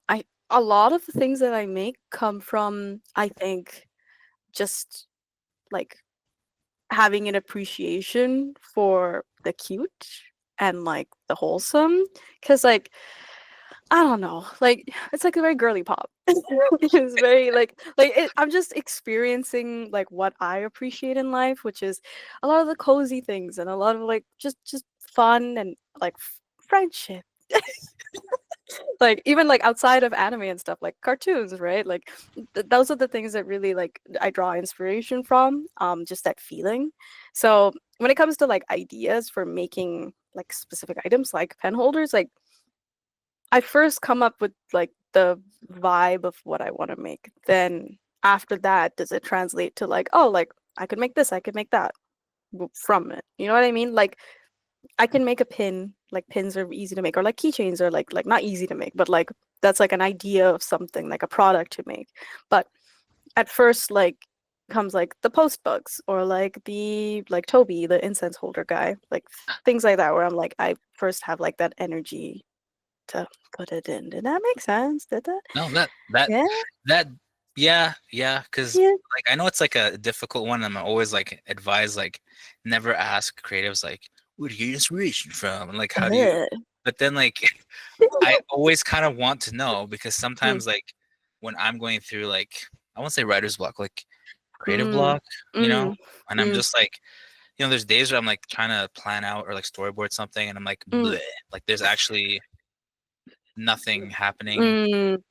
a lot of the things that I make come from, I think, just like having an appreciation for the cute and like the wholesome. Because like I don't know, like it's like a very girly pop. It's very I'm just experiencing like what I appreciate in life, which is a lot of the cozy things and a lot of like just fun and like friendship. Like even like outside of anime and stuff, like cartoons, right? Like those are the things that really like I draw inspiration from. Just that feeling. So when it comes to like ideas for making like specific items, like pen holders, like I first come up with like the vibe of what I want to make. Then after that, does it translate to like, oh, like I could make this, I could make that from it. You know what I mean? Like I can make a pin. Like pins are easy to make, or like keychains are like not easy to make, but like that's like an idea of something, like a product to make. But at first, like comes like the post bugs or like the like Toby, the incense holder guy, like things like that, where I'm like I first have like that energy to put it in. Did that make sense? Did that? No, that Yeah. that yeah, because Yeah. like I know it's like a difficult one. I'm always like advise like never ask creatives like where do you get inspiration from and like how do you. Ugh. But then like I always kind of want to know because Mm, sometimes like when I'm going through like I won't say writer's block like creative mm, block, mm, and I'm mm, just like there's days where I'm like trying to plan out or like storyboard something and I'm like mm, bleh, like there's actually nothing happening.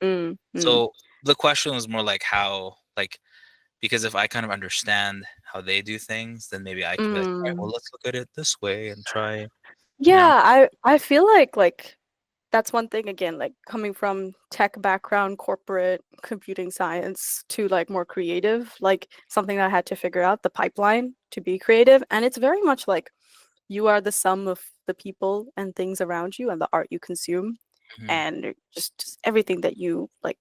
mm. So the question was more like how, like, because if I kind of understand how they do things, then maybe I can be like, all right, well, Mm. let's look at it this way and try, you know? Yeah, I feel like that's one thing again, like coming from tech background, corporate computing science to like more creative, like something that I had to figure out the pipeline to be creative. And it's very much like you are the sum of the people and things around you and the art you consume Mhm. and just everything that you like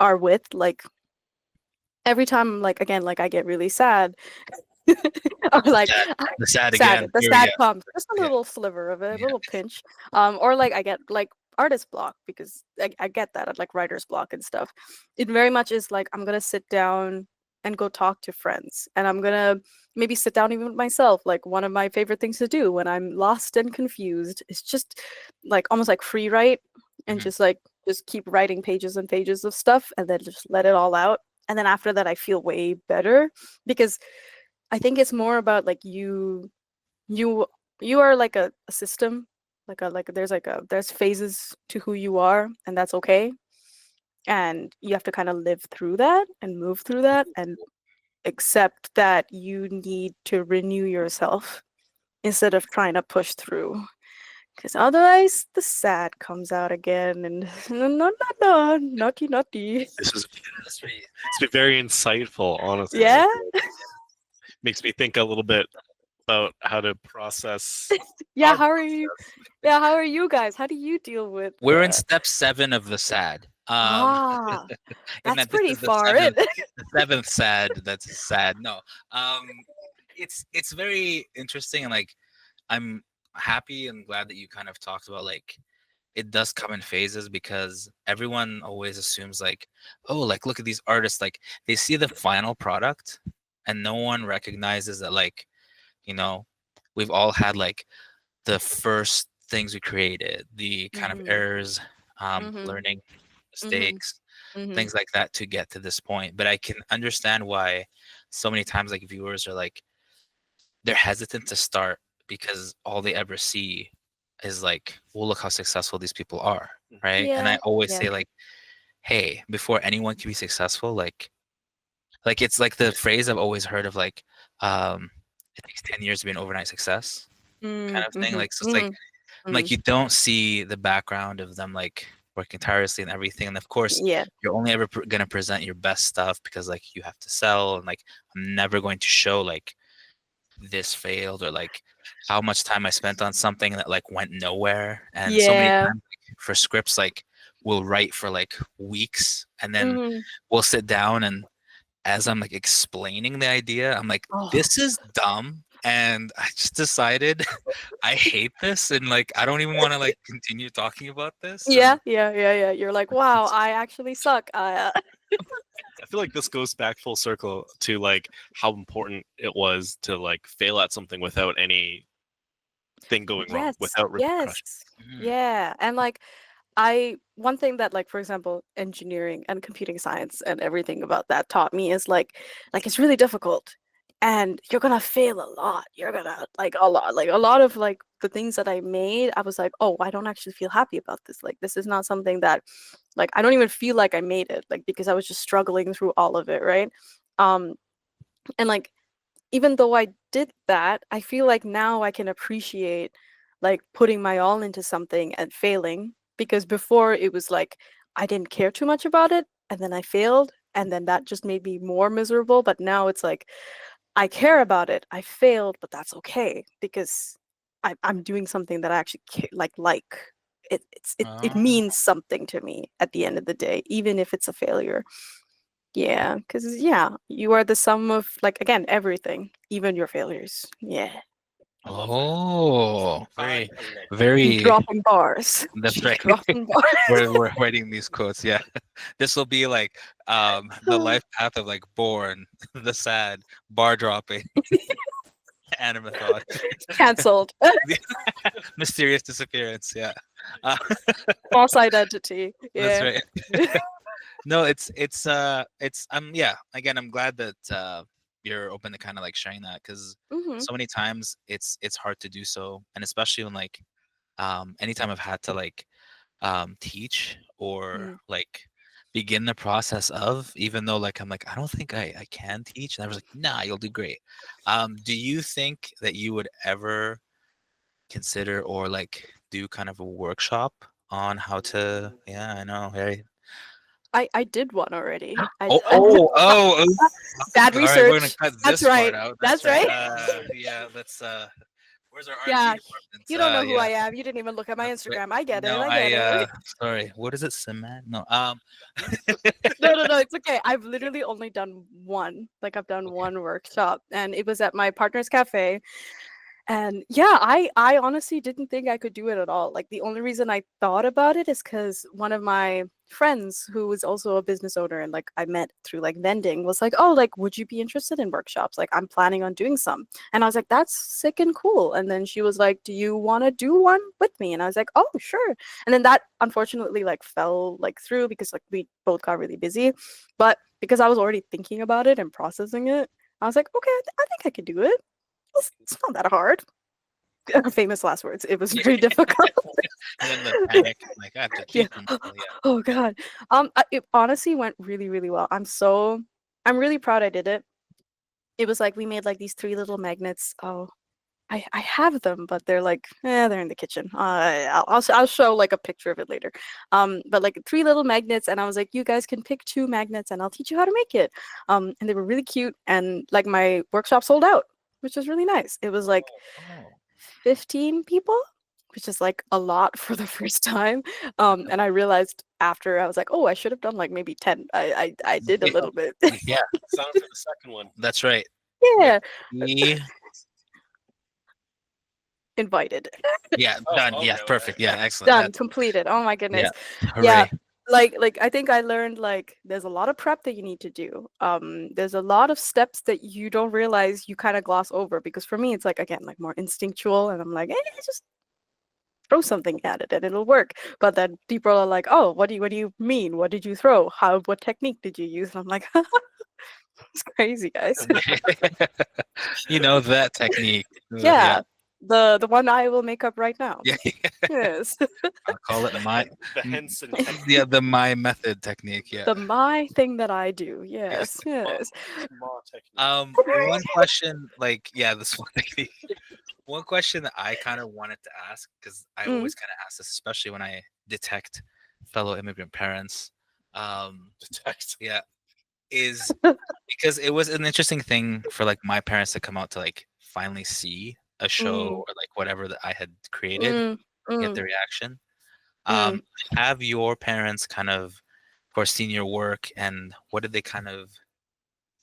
are with. Like every time like again, like I get really sad or like Sad, the sad sad, again. the Here we go. sad comes, just a Yeah, little sliver of it, a yeah. little pinch. Or like I get like artist block because I get that at like writer's block and stuff. It very much is like I'm gonna sit down and go talk to friends, and I'm gonna maybe sit down even with myself. Like one of my favorite things to do when I'm lost and confused is just like almost like free write and Mhm. just keep writing pages and pages of stuff and then just let it all out. And then after that, I feel way better because I think it's more about like you you are like a system, there's phases to who you are, and that's okay. And you have to kind of live through that and move through that and accept that you need to renew yourself instead of trying to push through. Because otherwise the sad comes out again and no, naughty naughty. This is That's pretty. it's been very insightful, honestly. Yeah. Makes me think a little bit about how to process Yeah, our how are you? process. Yeah, how are you guys? How do you deal with We're in step 7 of the sad. ah, In that's that this pretty is the far in. seventh, the seventh sad. That's sad. No, um, it's very interesting and like I'm happy and glad that you kind of talked about like it does come in phases because everyone always assumes like, oh, like look at these artists, like they see the final product and no one recognizes that like, you know, we've all had like the first things we created, the kind of Mhm, errors, mhm, learning mhm, mistakes, mhm. things like that to get to this point. But I can understand why so many times like viewers are like they're hesitant to start because all they ever see is like, well, look how successful these people are, right? And I Yeah, always yeah. say like, hey, before anyone can be successful, like it's like the phrase I've always heard of like, it takes 10 years to be an overnight success kind Mm, of thing. mhm, Like so it's mhm, like mhm. you don't see the background of them like working tirelessly and everything. And of course, Yeah. you're only ever gonna present your best stuff because like you have to sell and like I'm never going to show like this failed or like how much time I spent on something that like went nowhere. And so many Yeah. times like, for scripts, like we'll write for like weeks and then Mhm. we'll sit down and as I'm like explaining the idea, I'm like, Oh, this is dumb. and I just decided I hate this, and like I don't even want to like continue talking about this. Yeah, And yeah. You're like, wow, I actually suck. I feel like this goes back full circle to like how important it was to like fail at something without anything going wrong, Yes, without yes. repercussion. Mhm. Yeah. And like one thing that like for example engineering and computing science and everything about that taught me is like it's really difficult and you're gonna fail a lot. You're gonna like a lot of like the things that I made, I was like, oh, I don't actually feel happy about this. Like this is not something that like I don't even feel like I made it, like because I was just struggling through all of it, right? Um and like even though I did that, I feel like now I can appreciate like putting my all into something and failing because before it was like I didn't care too much about it and then I failed and then that just made me more miserable. But now it's like I care about it. I failed, but that's okay because I'm doing something that I actually like. It Oh, means something to me at the end of the day, even if it's a failure. Yeah, because yeah, you are the sum of like again everything, even your failures. Yeah, oh, very, keep very. dropping bars. That's Keep right. dropping bars. We're writing these quotes. Yeah, this will be like the life path of like born, the sad, bar dropping, Animethon, Cancelled. mysterious disappearance. Yeah, uh, False identity. that's Yeah. right. No, it's yeah. Again, I'm glad that you're open to kind of like sharing that because Mm-hmm. so many times it's hard to do so, and especially when like anytime I've had to like teach or Mm. like begin the process of, even though like I'm like I don't think I can teach, and I was like, nah, you'll do great. Do you think that you would ever consider or like do kind of a workshop on how to? Yeah, I know, very. I did one already. Oh, I bad all right, we're gonna research. cut That's this part right. out. That's That's right. right. Yeah, that's where's our R&D Yeah. department? You don't know who Yeah, I am. You didn't even look at my that's right. Instagram. I get it. No, I get it. sorry. What is it? Cement? No. No, it's okay. I've literally only done one. Like I've done Okay. one workshop and it was at my partner's cafe. And yeah, I honestly didn't think I could do it at all. Like the only reason I thought about it is because one of my friends who was also a business owner and like I met through like vending was like, oh, like would you be interested in workshops? Like I'm planning on doing some. And I was like, that's sick and cool. And then she was like, do you want to do one with me? And I was like, oh, sure. And then that unfortunately like fell like through because like we both got really busy. But because I was already thinking about it and processing it, I was like, okay, I think I could do it. It's not that hard. Famous last words. It was very difficult. And then the panic, like I have to Yeah. teach them. Oh, yeah. Oh god. It honestly went really, really well. I'm really proud I did it. It was like we made like these three little magnets. Oh, I have them, but they're like, they're in the kitchen. I'll show like a picture of it later. But like three little magnets, and I was like, you guys can pick two magnets, and I'll teach you how to make it. And they were really cute, and like my workshop sold out, which was really nice. It was like Oh. 15 people, which is like a lot for the first time. And I realized after I was like, oh, I should have done like maybe 10. I did a Yeah. little bit. Yeah, Sound for the second one. that's right. Yeah, We, invited. yeah, Oh, done. okay, Yeah, okay. perfect. Yeah, excellent. Done, completed. Oh my Yeah, goodness. Yeah, hooray. like I think I learned like there's a lot of prep that you need to do. There's a lot of steps that you don't realize you kind of gloss over because for me it's like again like more instinctual and I'm like, just throw something at it and it'll work. But then people are like, oh, what do you mean? What did you throw? What technique did you use? And I'm like, it's crazy, guys. You know that technique. Yeah. Yeah. The one I will make up right now. Yeah. Yes. I'll call it my The Henson yeah, the my method technique. Yeah. The my thing that I do. Yes. Yes. One question, like, yeah, this one technique. One question that I kind of wanted to ask, because I Mm. always kind of ask this, especially when I detect fellow immigrant parents. detect. Yeah, is because it was an interesting thing for like my parents to come out to like finally see a show Mm. or like whatever that I had created, Mm. get Mm. the reaction. Mm. Have your parents kind of course seen your work, and what did they kind of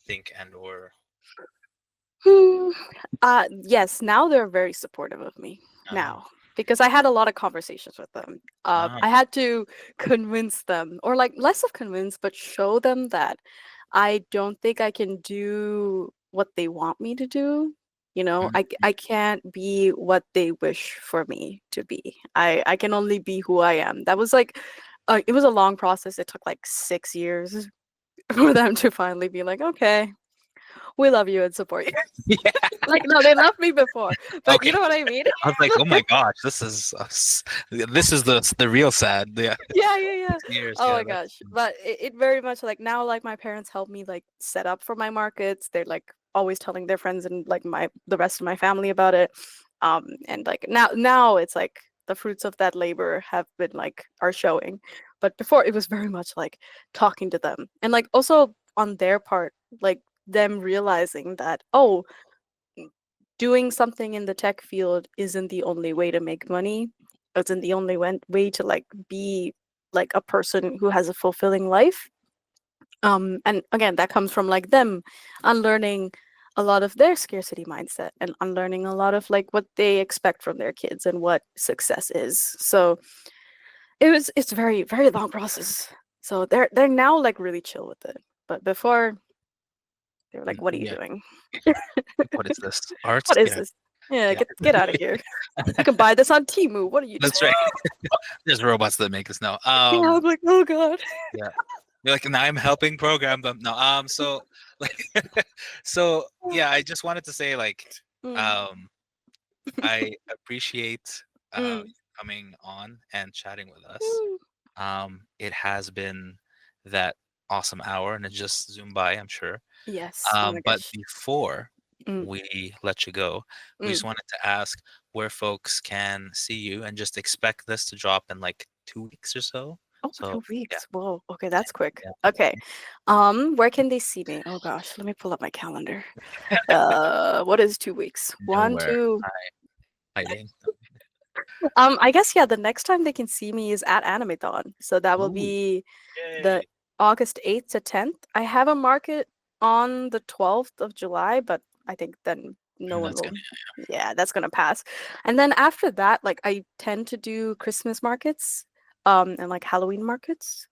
think and or Hmm. Yes, now they're very supportive of me Oh, now because I had a lot of conversations with them. oh, I had to convince them, or like less of convince, but show them that I don't think I can do what they want me to do. You know, mm, I can't be what they wish for me to be. I can only be who I am. That was like, it was a long process. It took like 6 years for them to finally be like, okay, we love you and support you. yeah. Like, no, they loved me before, but you Okay. know what I mean? I was like, oh my gosh, this is the real sad. Yeah, Yeah, yeah, yeah. 6 years. Oh Yeah, my that's gosh. But it very much like now, like my parents help me like set up for my markets. They're like always telling their friends and like the rest of my family about it. And like now it's like the fruits of that labor have been like are showing. But before it was very much like talking to them. And like also on their part, like them realizing that, oh, doing something in the tech field isn't the only way to make money. Isn't the only way to like be like a person who has a fulfilling life. And again, that comes from like them unlearning a lot of their scarcity mindset and unlearning a lot of like what they expect from their kids and what success is. So it's very very long process. So they're now like really chill with it. But before they were like, "What are you yeah. doing? What is this? Art? What is Yeah, this? Yeah, yeah. get out of here." You can buy this on Temu. What are you That's doing? right. There's robots that make us know. Yeah, I was like, oh god. Yeah. You're like, now I'm helping program them. No, so like, so yeah, I just wanted to say like, Mm, um, I appreciate mm, you coming on and chatting with us. mm. It has been that awesome hour, and it just zoomed by, I'm sure. Yes. Oh my But gosh. before Mm, we let you go, we mm. just wanted to ask where folks can see you, and just expect this to drop in like 2 weeks or so. Oh, So 2 weeks. Whoa. Okay, that's quick. yeah, Okay. Where can they see me? Oh gosh, let me pull up my calendar. What is 2 weeks? One, nowhere two. hiding. I guess yeah, the next time they can see me is at Animethon. So that will Ooh, be the Yay. August 8th to 10th. I have a market on the 12th of July, but I think then no one that's will. gonna. Yeah, that's gonna pass. And then after that, like I tend to do Christmas markets, and like Halloween markets.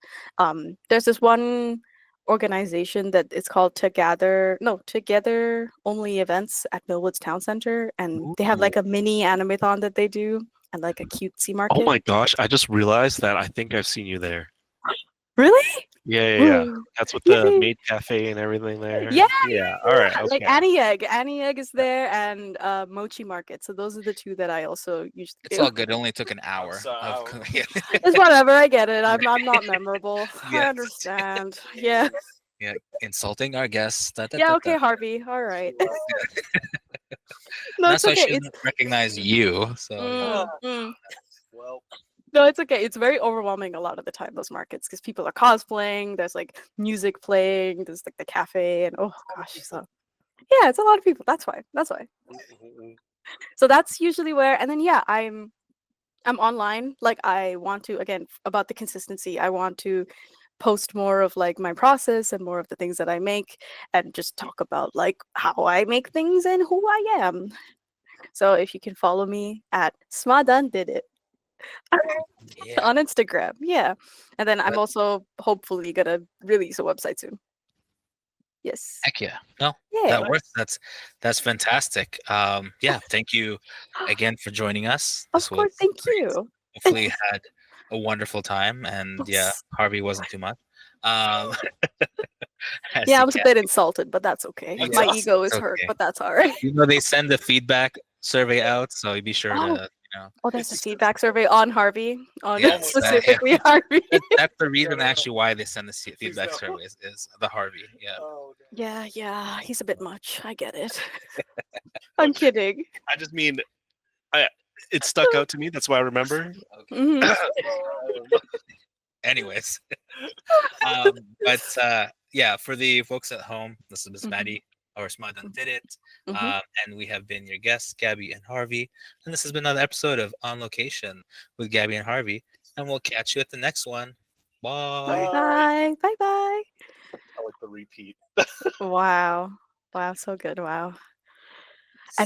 There's this one organization that it's called Together Only Events at Millwoods Town Center, and they have Ooh. like a mini animathon that they do and like a cutesy Oh market. my gosh, I just realized that I think I've seen you there. Really? Yeah, yeah, yeah. Ooh, That's with the yippee. maid cafe and everything Yeah, there. yeah, Yeah, all right, yeah. Like okay. Annie Egg. Annie Egg is Yeah. there and Mochi Market. So those are the two that I also usually It's do. all good. It only took an hour of yeah. It's whatever, I get it. I'm not memorable. I Yes. understand. Yeah. Yeah. Insulting our guests. Da, da, Yeah, da, da. okay, Harvey. All right. And No, that's it's why I okay. It's shouldn't recognize you. So yeah. mm, mm. Well, No, it's okay. It's very overwhelming a lot of the time, those markets, because people are cosplaying, there's like music playing, there's like the cafe, and oh gosh, so yeah, it's a lot of people. That's why. That's why. So that's usually where, and then yeah, I'm online. Like I want to again about the consistency. I want to post more of like my process and more of the things that I make, and just talk about like how I make things and who I am. So if you can follow me at Sma-dun-did-it Yeah. on Instagram, yeah, and then I'm But also hopefully gonna release a website soon. Yes. heck yeah. No, Yeah. that works. That's fantastic. Yeah, thank you again for joining us. This Of was course. Thank great. you. Hopefully you had a wonderful time, and yeah, Yes. Harvey wasn't too much. Um as Yeah, he I was a can bit insulted, but that's okay. be. Yeah, My exhausted. ego it's is hurt, okay. but that's all right. You know, they send the feedback survey out, so be sure Oh, to, oh, there's a It's feedback survey on Harvey, on yes, almost yeah. specifically Harvey. That's the reason actually why they send the please feedback no. surveys is the Harvey. Yeah. Oh, no. Yeah, yeah, he's a bit much. I get it. I'm kidding. I just mean, I it stuck out to me. That's why I remember. Okay. Mhm. Anyways, but yeah, for the folks at home, this is Miss Mhm. Maddie or Sma-dun-did-it, Mhm. and we have been your guests, Gabby and Harvey, and this has been another episode of On Location with Gabby and Harvey, and we'll catch you at the next one. Bye. Bye bye. Bye bye. I like the repeat. Wow. Wow, so good. Wow.